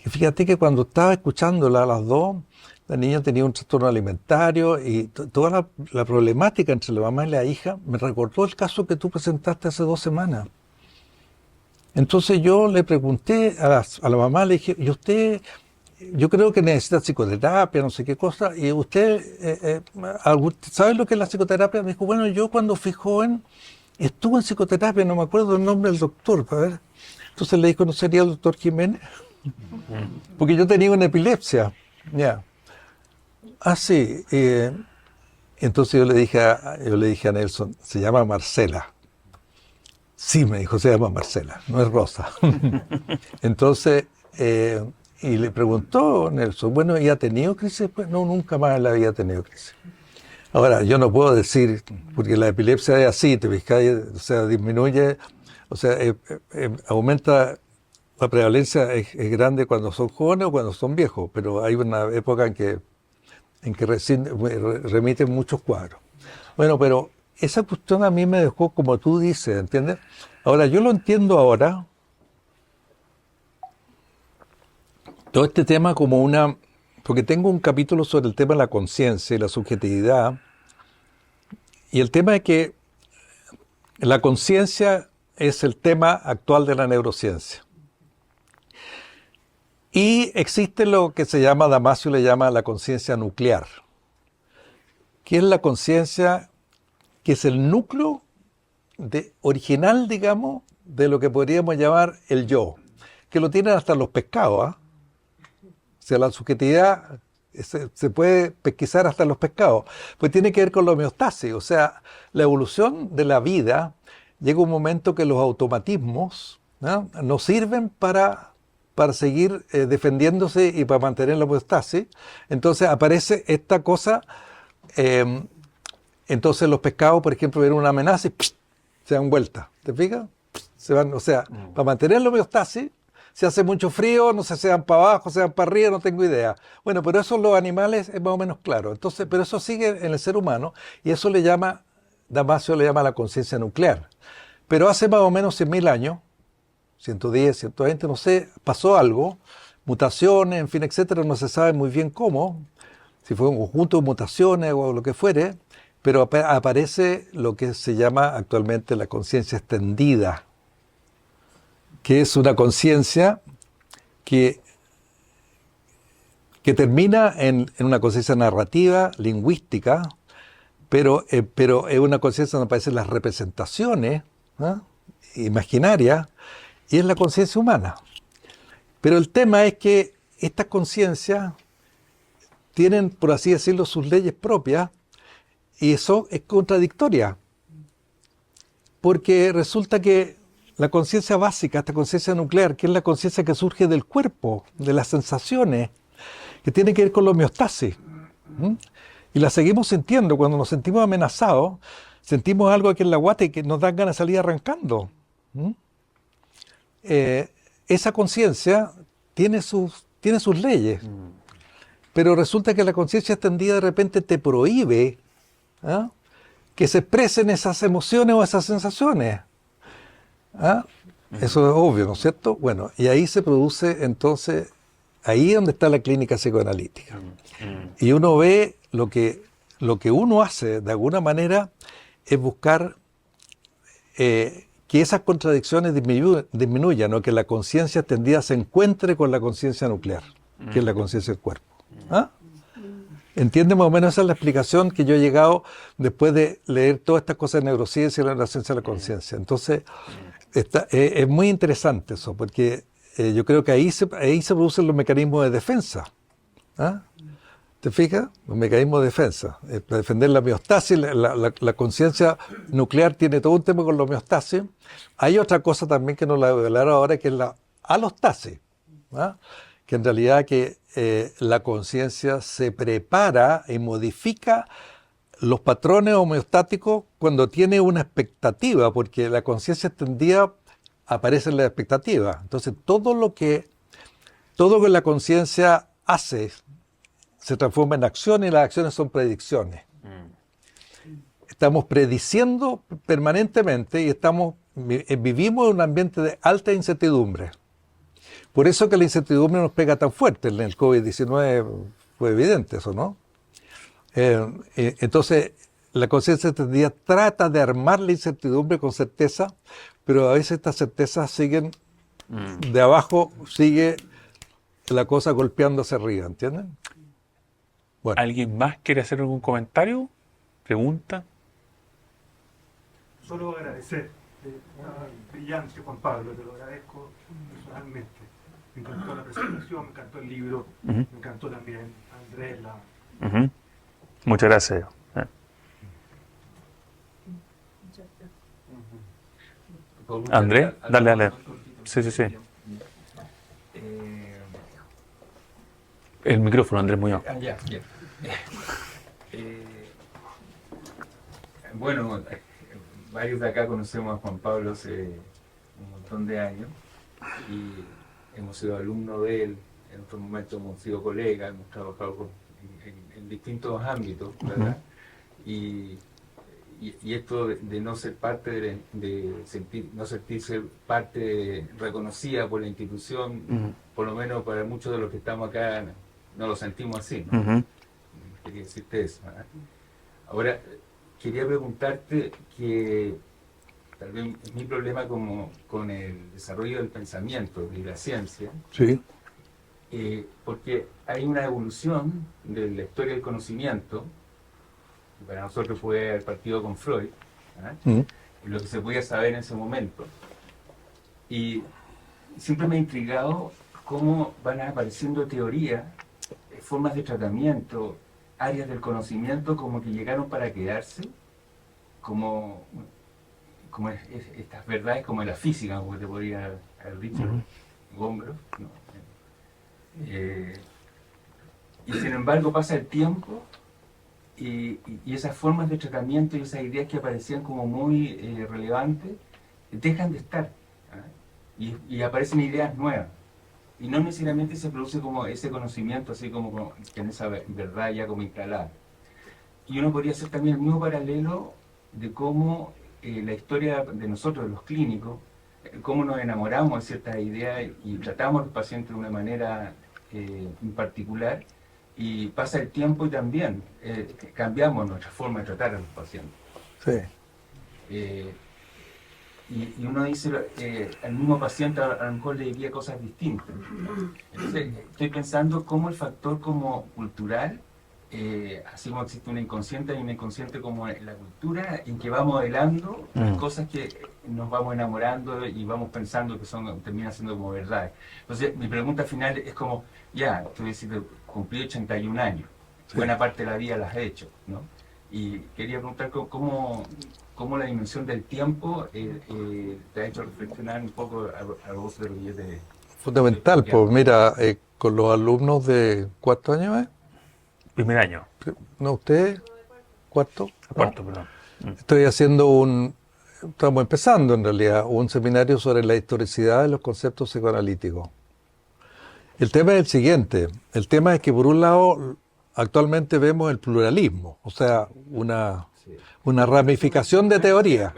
Y fíjate que cuando estaba escuchándola a las dos, la niña tenía un trastorno alimentario y toda la problemática entre la mamá y la hija me recordó el caso que tú presentaste hace 2 semanas. Entonces yo le pregunté a la mamá, le dije, ¿y usted, yo creo que necesita psicoterapia, no sé qué cosa, y usted, ¿sabe lo que es la psicoterapia? Me dijo, bueno, yo cuando fui joven estuve en psicoterapia, no me acuerdo el nombre del doctor, a ver. Entonces le dijo, ¿no sería el doctor Jiménez? Porque yo tenía una epilepsia, ya. Ah, sí. Entonces yo le dije a Nelson, se llama Marcela. Sí, me dijo, se llama Marcela, no es Rosa. Entonces, y le preguntó Nelson, bueno, ¿y ha tenido crisis? Pues no, nunca más en la vida ha tenido crisis. Ahora, yo no puedo decir, porque la epilepsia es así, te fijas, o sea, disminuye, o sea, aumenta, la prevalencia es grande cuando son jóvenes o cuando son viejos, pero hay una época en que remiten muchos cuadros. Bueno, pero esa cuestión a mí me dejó, como tú dices, ¿entiendes? Ahora, yo lo entiendo ahora, todo este tema como porque tengo un capítulo sobre el tema de la conciencia y la subjetividad, y el tema es que la conciencia es el tema actual de la neurociencia. Y existe lo que se llama, Damasio le llama la conciencia nuclear, que es la conciencia que es el núcleo original, digamos, de lo que podríamos llamar el yo, que lo tienen hasta los pescados, ¿eh? O sea, la subjetividad se puede pesquisar hasta los pescados, pues tiene que ver con la homeostasis, o sea, la evolución de la vida, llega un momento que los automatismos, ¿no?, no sirven para seguir defendiéndose y para mantener la homeostasis. Entonces aparece esta cosa, entonces los pescados, por ejemplo, ven una amenaza y se dan vuelta, ¿te fijas? Se van, o sea, para mantener la homeostasis, si hace mucho frío, no sé, se van para abajo, se van para arriba, no tengo idea. Bueno, pero eso en los animales es más o menos claro. Entonces, pero eso sigue en el ser humano y eso Damasio le llama la conciencia nuclear. Pero hace más o menos 100.000 años, 110, 120, no sé, pasó algo, mutaciones, en fin, etcétera, no se sabe muy bien cómo, si fue un conjunto de mutaciones o lo que fuere, pero aparece lo que se llama actualmente la conciencia extendida, que es una conciencia que termina en una conciencia narrativa, lingüística, pero es una conciencia donde aparecen las representaciones, ¿no?, imaginarias, y es la conciencia humana. Pero el tema es que estas conciencias tienen, por así decirlo, sus leyes propias, y eso es contradictoria. Porque resulta que la conciencia básica, esta conciencia nuclear, que es la conciencia que surge del cuerpo, de las sensaciones, que tiene que ver con la homeostasis, y la seguimos sintiendo cuando nos sentimos amenazados, sentimos algo aquí en la guata y que nos dan ganas de salir arrancando. Esa conciencia tiene sus leyes, pero resulta que la conciencia extendida de repente te prohíbe que se expresen esas emociones o esas sensaciones. Eso es obvio, ¿no es cierto? Bueno, y ahí se produce entonces, ahí es donde está la clínica psicoanalítica. Y uno ve lo que uno hace de alguna manera es buscar que esas contradicciones disminuyan, o que la conciencia extendida se encuentre con la conciencia nuclear, que es la conciencia del cuerpo. ¿Entiende más o menos? Esa es la explicación que yo he llegado después de leer todas estas cosas de neurociencia y la neurociencia de la conciencia. Entonces, es muy interesante eso, porque yo creo que ahí se producen los mecanismos de defensa. ¿Te fijas? Los mecanismos de defensa. Para defender la homeostasis, la conciencia nuclear tiene todo un tema con la homeostasis. Hay otra cosa también que no la voy a hablar ahora, que es la alostasis, ¿ah? Que en realidad la conciencia se prepara y modifica los patrones homeostáticos cuando tiene una expectativa, porque la conciencia extendida aparece en la expectativa. Entonces, todo lo que la conciencia hace se transforma en acciones y las acciones son predicciones. Estamos prediciendo permanentemente y vivimos en un ambiente de alta incertidumbre. Por eso que la incertidumbre nos pega tan fuerte. En el COVID-19 fue evidente eso, ¿no? Entonces, la conciencia extendida trata de armar la incertidumbre con certeza, pero a veces estas certezas siguen, de abajo sigue la cosa golpeando hacia arriba, ¿entienden? Bueno. ¿Alguien más quiere hacer algún comentario? ¿Pregunta? Solo agradecer. Brillante, Juan Pablo, te lo agradezco personalmente. Me encantó la presentación, me encantó el libro, me encantó también Andrés. Muchas gracias. Andrés, dale. Sí. El micrófono, Andrés Muñoz. Ya. Bueno, varios de acá conocemos a Juan Pablo hace un montón de años y hemos sido alumnos de él, en otros momentos hemos sido colegas, hemos trabajado en distintos ámbitos, ¿verdad? Y esto de no ser parte no sentirse parte reconocida por la institución, por lo menos para muchos de los que estamos acá, no lo sentimos así, ¿no? Quería decirte eso, ¿verdad? Ahora, quería preguntarte que tal vez es mi problema con el desarrollo del pensamiento y la ciencia, Sí. porque hay una evolución de la historia del conocimiento, que para nosotros puede haber partido con Freud, lo que se podía saber en ese momento. Y siempre me ha intrigado cómo van apareciendo teorías, formas de tratamiento, áreas del conocimiento como que llegaron para quedarse, como estas verdades como la física, como te podría haber dicho Gombrowicz, ¿no? Y sin embargo pasa el tiempo y esas formas de tratamiento y esas ideas que aparecían como muy relevantes dejan de estar, y aparecen ideas nuevas. Y no necesariamente se produce como ese conocimiento, así como en esa verdad ya como instalada. Y uno podría hacer también el mismo paralelo de cómo la historia de nosotros, los clínicos, cómo nos enamoramos de ciertas ideas y tratamos a los pacientes de una manera en particular, y pasa el tiempo y también cambiamos nuestra forma de tratar a los pacientes. Sí. Y uno dice, al mismo paciente a lo mejor le diría cosas distintas. Entonces, estoy pensando cómo el factor como cultural, así como existe una inconsciente y una inconsciente como la cultura, en que va modelando las cosas que nos vamos enamorando y vamos pensando que terminan siendo como verdades. Entonces, mi pregunta final es como, ya, tú dices, cumplí 81 años, buena parte de la vida las he hecho, ¿no? Y quería preguntar cómo la dimensión del tiempo te ha hecho reflexionar un poco a vos de lo que yo te... Fundamental, pues mira, con los alumnos de ¿cuántos años es? Primer año. No, usted, ¿cuarto? Cuarto, perdón. Estoy haciendo estamos empezando en realidad, un seminario sobre la historicidad de los conceptos psicoanalíticos. El tema es el siguiente, el tema es que por un lado actualmente vemos el pluralismo, o sea, una ramificación de teorías.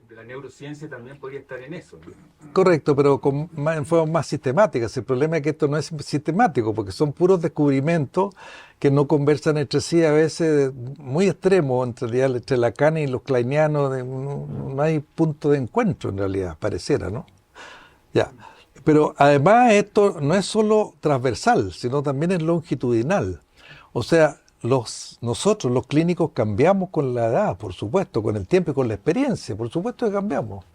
La neurociencia también podría estar en eso, ¿no? Correcto, pero en forma más sistemática. El problema es que esto no es sistemático, porque son puros descubrimientos que no conversan entre sí, a veces muy extremos, entre Lacan y los kleinianos, no hay punto de encuentro en realidad, pareciera, ¿no? Ya. Pero además esto no es solo transversal, sino también es longitudinal. O sea, nosotros, los clínicos, cambiamos con la edad, por supuesto, con el tiempo y con la experiencia, por supuesto que cambiamos.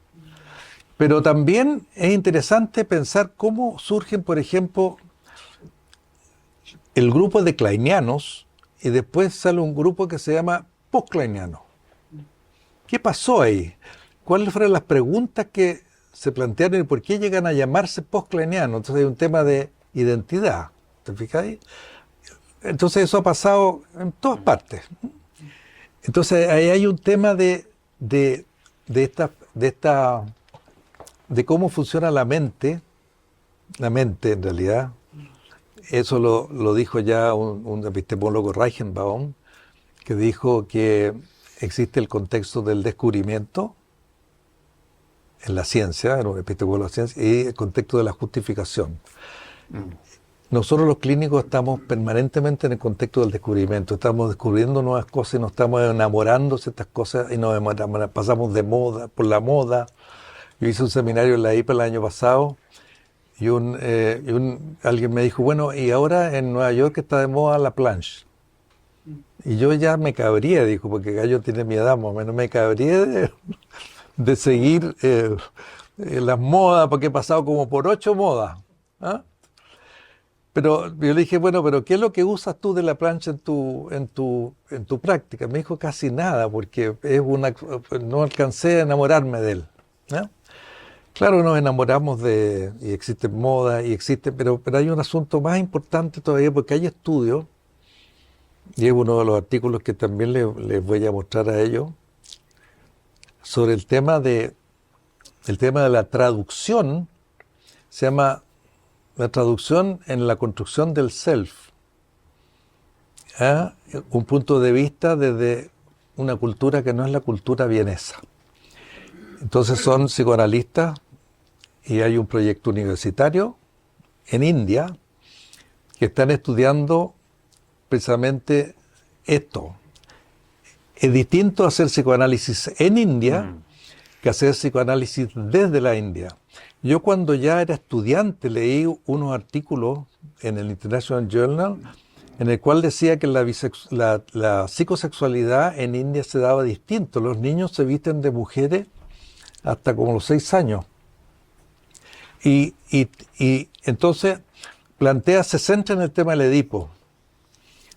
Pero también es interesante pensar cómo surgen, por ejemplo, el grupo de kleinianos y después sale un grupo que se llama postkleiniano. ¿Qué pasó ahí? ¿Cuáles fueron las preguntas que se plantearon y por qué llegan a llamarse postkleinianos? Entonces hay un tema de identidad, ¿te fijáis? Entonces eso ha pasado en todas partes. Entonces ahí hay un tema de cómo funciona la mente en realidad. Eso lo dijo ya un epistemólogo, Reichenbaum, que dijo que existe el contexto del descubrimiento en la ciencia, en un epistemólogo de la ciencia, y el contexto de la justificación. Nosotros los clínicos estamos permanentemente en el contexto del descubrimiento, estamos descubriendo nuevas cosas y nos estamos enamorando de estas cosas y nos pasamos de moda, por la moda. Yo hice un seminario en la IPA el año pasado y alguien me dijo, bueno, y ahora en Nueva York está de moda la planche. Y yo ya me cabría, dijo, porque Gallo tiene mi edad, más o menos, me cabría de seguir las modas, porque he pasado como por 8 modas. ¿Ah? Pero yo le dije, bueno, pero ¿qué es lo que usas tú de la plancha en tu práctica? Me dijo casi nada, porque no alcancé a enamorarme de él. ¿No? Claro, nos enamoramos y existe moda, pero hay un asunto más importante todavía, porque hay estudios, y es uno de los artículos que también les voy a mostrar a ellos, sobre el tema de la traducción. Se llama la traducción en la construcción del self, un punto de vista desde una cultura que no es la cultura vienesa. Entonces son psicoanalistas y hay un proyecto universitario en India que están estudiando precisamente esto. Es distinto hacer psicoanálisis en India que hacer psicoanálisis desde la India. Yo cuando ya era estudiante leí unos artículos en el International Journal en el cual decía que la psicosexualidad en India se daba distinto. Los niños se visten de mujeres hasta como los 6 años. Y entonces se centra en el tema del Edipo.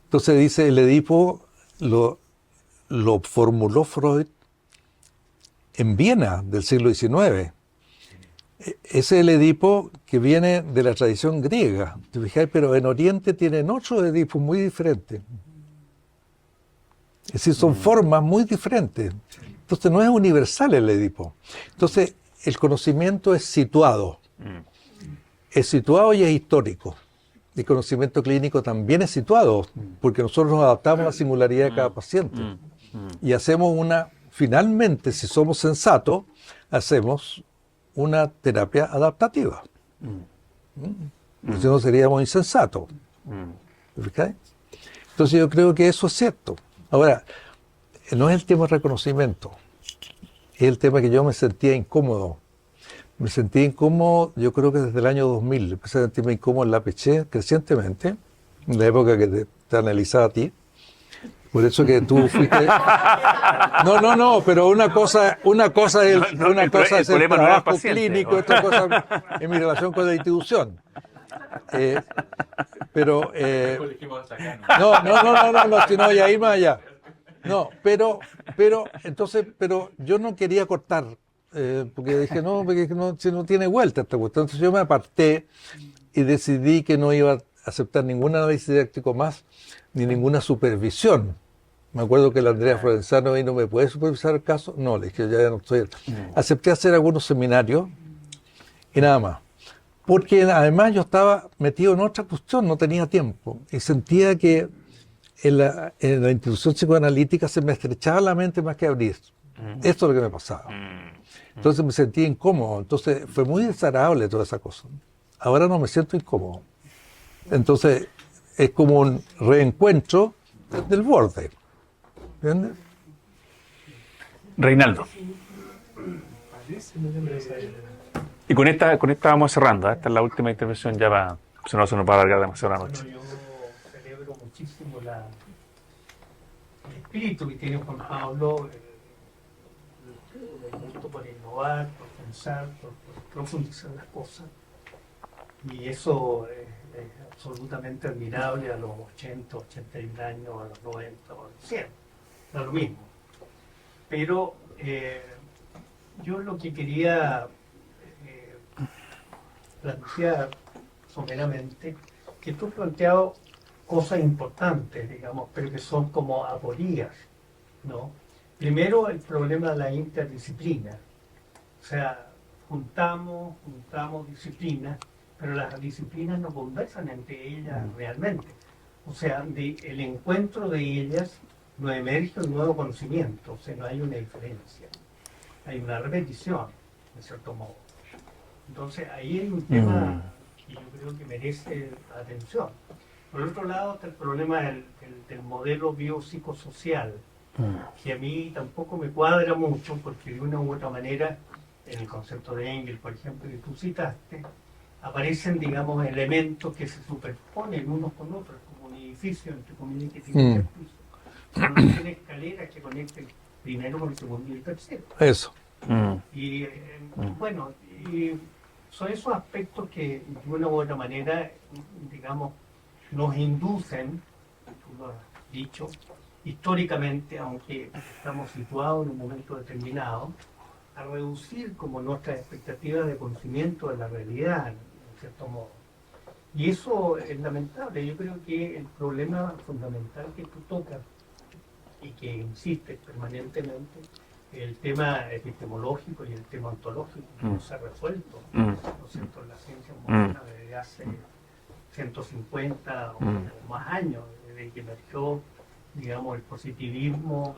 Entonces dice, el Edipo lo formuló Freud en Viena del siglo XIX. Ese es el Edipo que viene de la tradición griega, ¿te fijas? Pero en Oriente tienen otros Edipos muy diferentes. Es decir, son formas muy diferentes. Entonces no es universal el Edipo. Entonces el conocimiento es situado. Es situado y es histórico. El conocimiento clínico también es situado, porque nosotros nos adaptamos a la singularidad de cada paciente. Y hacemos finalmente, si somos sensatos, hacemos una terapia adaptativa. Si no seríamos insensatos. ¿Okay? Entonces yo creo que eso es cierto. Ahora, no es el tema de reconocimiento, es el tema que yo me sentía incómodo. Me sentí incómodo, yo creo que desde el año 2000, empecé a sentirme incómodo en la peché crecientemente, en la época que te analizaba a ti. Por eso que tú fuiste... No, pero una cosa es el trabajo clínico, otra cosa es mi relación con la institución. No, sino ya ir más allá. No, pero yo no quería cortar, porque dije, si no tiene vuelta esta cuestión. Entonces yo me aparté y decidí que no iba a aceptar ningún análisis didáctico más, ni ninguna supervisión. Me acuerdo que la Andrea Florenzano no me puede supervisar el caso. No, le dije, ya no estoy. Acepté hacer algunos seminarios y nada más. Porque además yo estaba metido en otra cuestión, no tenía tiempo. Y sentía que en la institución psicoanalítica se me estrechaba la mente más que abrir. Esto es lo que me pasaba. Entonces me sentía incómodo. Entonces fue muy desagradable toda esa cosa. Ahora no me siento incómodo. Entonces es como un reencuentro del borde. ¿Entiendes? Reinaldo. Y con esta vamos cerrando. Esta es la última intervención, ya va, se nos va a alargar demasiado la noche. Yo celebro muchísimo el espíritu que tiene Juan Pablo, el gusto por innovar, por pensar, por profundizar las cosas. Y eso absolutamente admirable a los 80, 81 años, a los 90 o a los 100, da lo mismo. Pero yo lo que quería plantear someramente, que tú has planteado cosas importantes, digamos, pero que son como aporías, ¿no? Primero, el problema de la interdisciplina. O sea, juntamos disciplinas, pero las disciplinas no conversan entre ellas realmente. O sea, el encuentro de ellas no emerge un nuevo conocimiento, o sea, no hay una diferencia. Hay una repetición, de cierto modo. Entonces, ahí hay un tema que yo creo que merece atención. Por otro lado, está el problema del modelo biopsicosocial, que a mí tampoco me cuadra mucho, porque de una u otra manera, en el concepto de Engels, por ejemplo, que tú citaste, aparecen, digamos, elementos que se superponen unos con otros, como un edificio, entre comillas, que tiene tres pisos. Pero no tiene escaleras que conecten primero con el segundo y el tercero. Eso. Y bueno, y son esos aspectos que de una u otra manera, digamos, nos inducen, tú lo has dicho, históricamente, aunque estamos situados en un momento determinado, a reducir como nuestras expectativas de conocimiento de la realidad, en cierto modo. Y eso es lamentable. Yo creo que el problema fundamental que tú tocas y que insiste permanentemente, el tema epistemológico y el tema ontológico, que no se ha resuelto, ¿no es cierto?, en la ciencia moderna desde hace 150 o más años, desde que emergió, digamos, el positivismo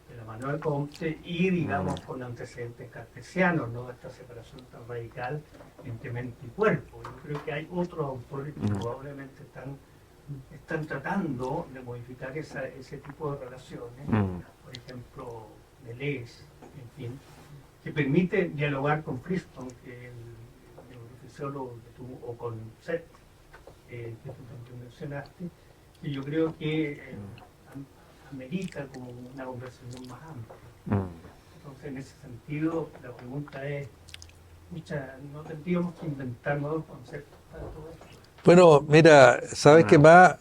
de la mano de Comte y, digamos, con antecedentes cartesianos, ¿no?, esta separación tan radical entre mente y cuerpo. Yo creo que hay otros autores que probablemente están tratando de modificar ese tipo de relaciones, por ejemplo, Deleuze, en fin, que permite dialogar con Friston, que es el neurofisiólogo que tú, o con Seth, que tú también mencionaste, que yo creo que amerita como una conversación más amplia. Entonces, en ese sentido, la pregunta es, ¿no tendríamos que inventar nuevos conceptos para todo esto? Bueno, mira, ¿sabes qué más?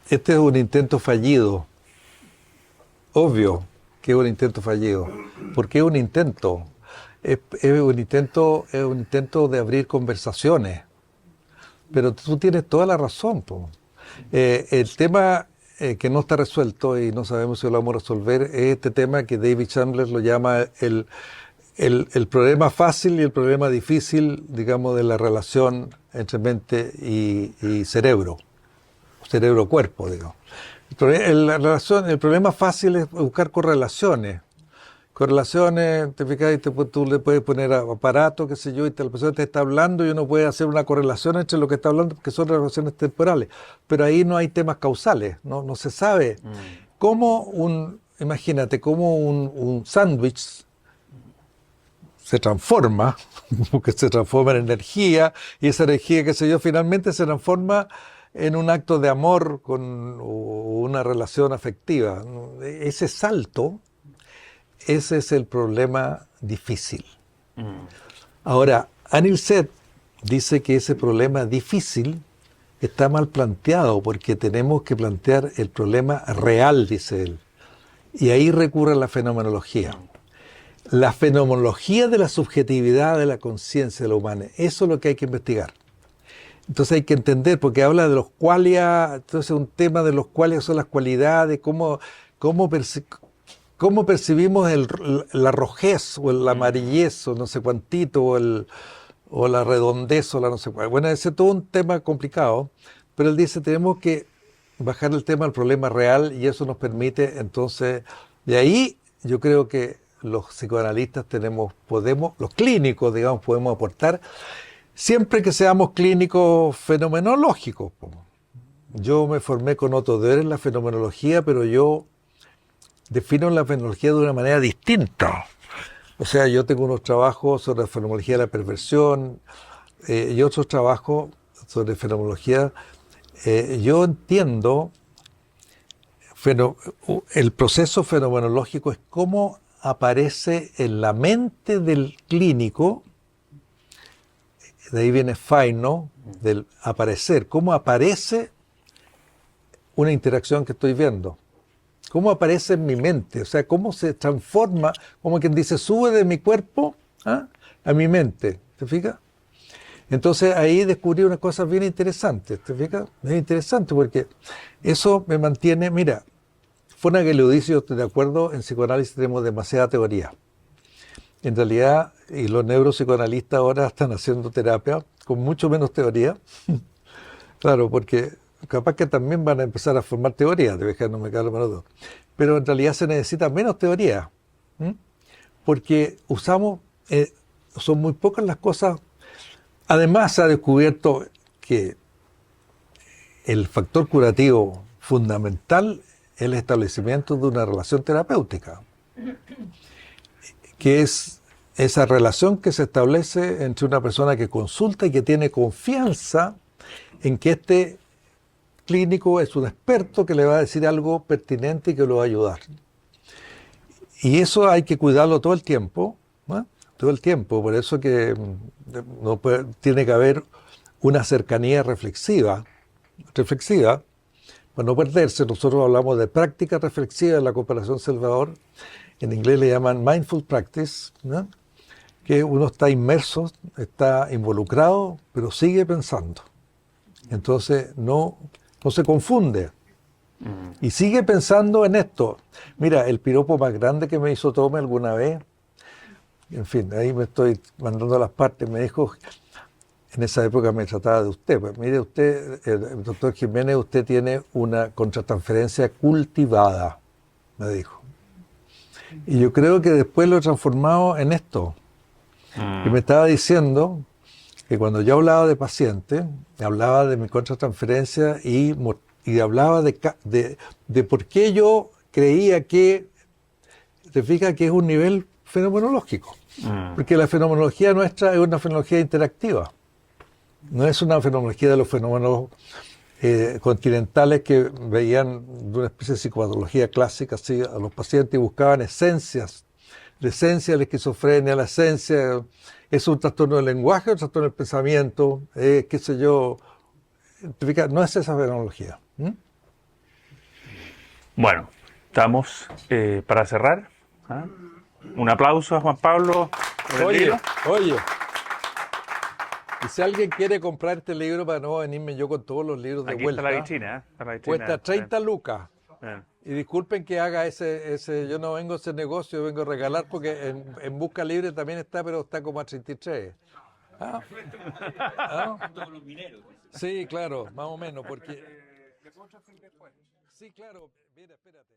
Este es un intento fallido. Obvio que es un intento fallido. ¿Por qué es un intento? Es un intento de abrir conversaciones. Pero tú tienes toda la razón, po. El tema que no está resuelto y no sabemos si lo vamos a resolver es este tema que David Chandler lo llama el problema fácil y el problema difícil, digamos, de la relación entre mente y cerebro, cerebro-cuerpo, digamos. El problema fácil es buscar correlaciones. Correlaciones, te fijas, y tú le puedes poner aparato, qué sé yo, y la persona te está hablando y uno puede hacer una correlación entre lo que está hablando, que son relaciones temporales. Pero ahí no hay temas causales, no se sabe. Imagínate, cómo un sándwich se transforma, porque se transforma en energía, y esa energía, qué sé yo, finalmente se transforma en un acto de amor con una relación afectiva. Ese salto, ese es el problema difícil. Ahora, Anil Seth dice que ese problema difícil está mal planteado, porque tenemos que plantear el problema real, dice él. Y ahí recurre a la fenomenología. La fenomenología de la subjetividad de la conciencia de la humana, eso es lo que hay que investigar. Entonces hay que entender, porque habla de los qualia, entonces un tema de los qualia son las cualidades, cómo percibimos la rojez o el amarillez o no sé cuantito o la redondez o la no sé cuál. Bueno, ese es todo un tema complicado, pero él dice tenemos que bajar el tema al problema real y eso nos permite entonces, de ahí yo creo que los psicoanalistas los clínicos, digamos, podemos aportar, siempre que seamos clínicos fenomenológicos. Yo me formé con Otto Doerr en la fenomenología, pero yo defino la fenomenología de una manera distinta. O sea, yo tengo unos trabajos sobre la fenomenología de la perversión y otros trabajos sobre fenomenología. Yo entiendo el proceso fenomenológico es cómo aparece en la mente del clínico de ahí viene find, ¿no? Del aparecer. ¿Cómo aparece una interacción que estoy viendo? ¿Cómo aparece en mi mente? O sea, cómo se transforma, como quien dice, sube de mi cuerpo a mi mente. ¿Te fijas? Entonces ahí descubrí unas cosas bien interesantes. ¿Te fijas? Es interesante porque eso me mantiene, mira, Fonagy lo dice, yo estoy de acuerdo, en psicoanálisis tenemos demasiada teoría. En realidad, y los neuropsicoanalistas ahora están haciendo terapia con mucho menos teoría. Claro, porque capaz que también van a empezar a formar teorías, no me cabe la menor duda. Pero en realidad se necesita menos teoría, porque usamos, son muy pocas las cosas. Además, se ha descubierto que el factor curativo fundamental es el establecimiento de una relación terapéutica, que es esa relación que se establece entre una persona que consulta y que tiene confianza en que este clínico es un experto que le va a decir algo pertinente y que lo va a ayudar. Y eso hay que cuidarlo todo el tiempo, ¿no? Todo el tiempo. Por eso que tiene que haber una cercanía reflexiva, para no perderse. Nosotros hablamos de práctica reflexiva en la cooperación Salvador. En inglés le llaman mindful practice, ¿no? Que uno está inmerso, está involucrado, pero sigue pensando. Entonces no se confunde. Y sigue pensando en esto. Mira, el piropo más grande que me hizo Tome alguna vez, en fin, ahí me estoy mandando las partes, me dijo, en esa época me trataba de usted, pues mire usted, el doctor Jiménez, usted tiene una contratransferencia cultivada, me dijo. Y yo creo que después lo he transformado en esto. Y me estaba diciendo que cuando yo hablaba de pacientes, hablaba de mi contratransferencia y hablaba de por qué yo creía que, te fijas, que es un nivel fenomenológico. Porque la fenomenología nuestra es una fenomenología interactiva. No es una fenomenología de los fenómenos continentales que veían de una especie de psicopatología clásica así, a los pacientes y buscaban esencias. La esencia de la esquizofrenia, la esencia es un trastorno del lenguaje, un trastorno del pensamiento, qué sé yo. No es esa fenomenología. Bueno, estamos para cerrar. Un aplauso a Juan Pablo por el libro. Oye. Y si alguien quiere comprar este libro para no venirme yo con todos los libros de Aquí vuelta, está la vitrina, cuesta 30 lucas. Bien. Y disculpen que haga ese, yo no vengo a hacer negocio, vengo a regalar porque en Busca Libre también está, pero está como a 33. ¿Ah? Sí, claro, más o menos, porque... Sí, claro, mira, espérate.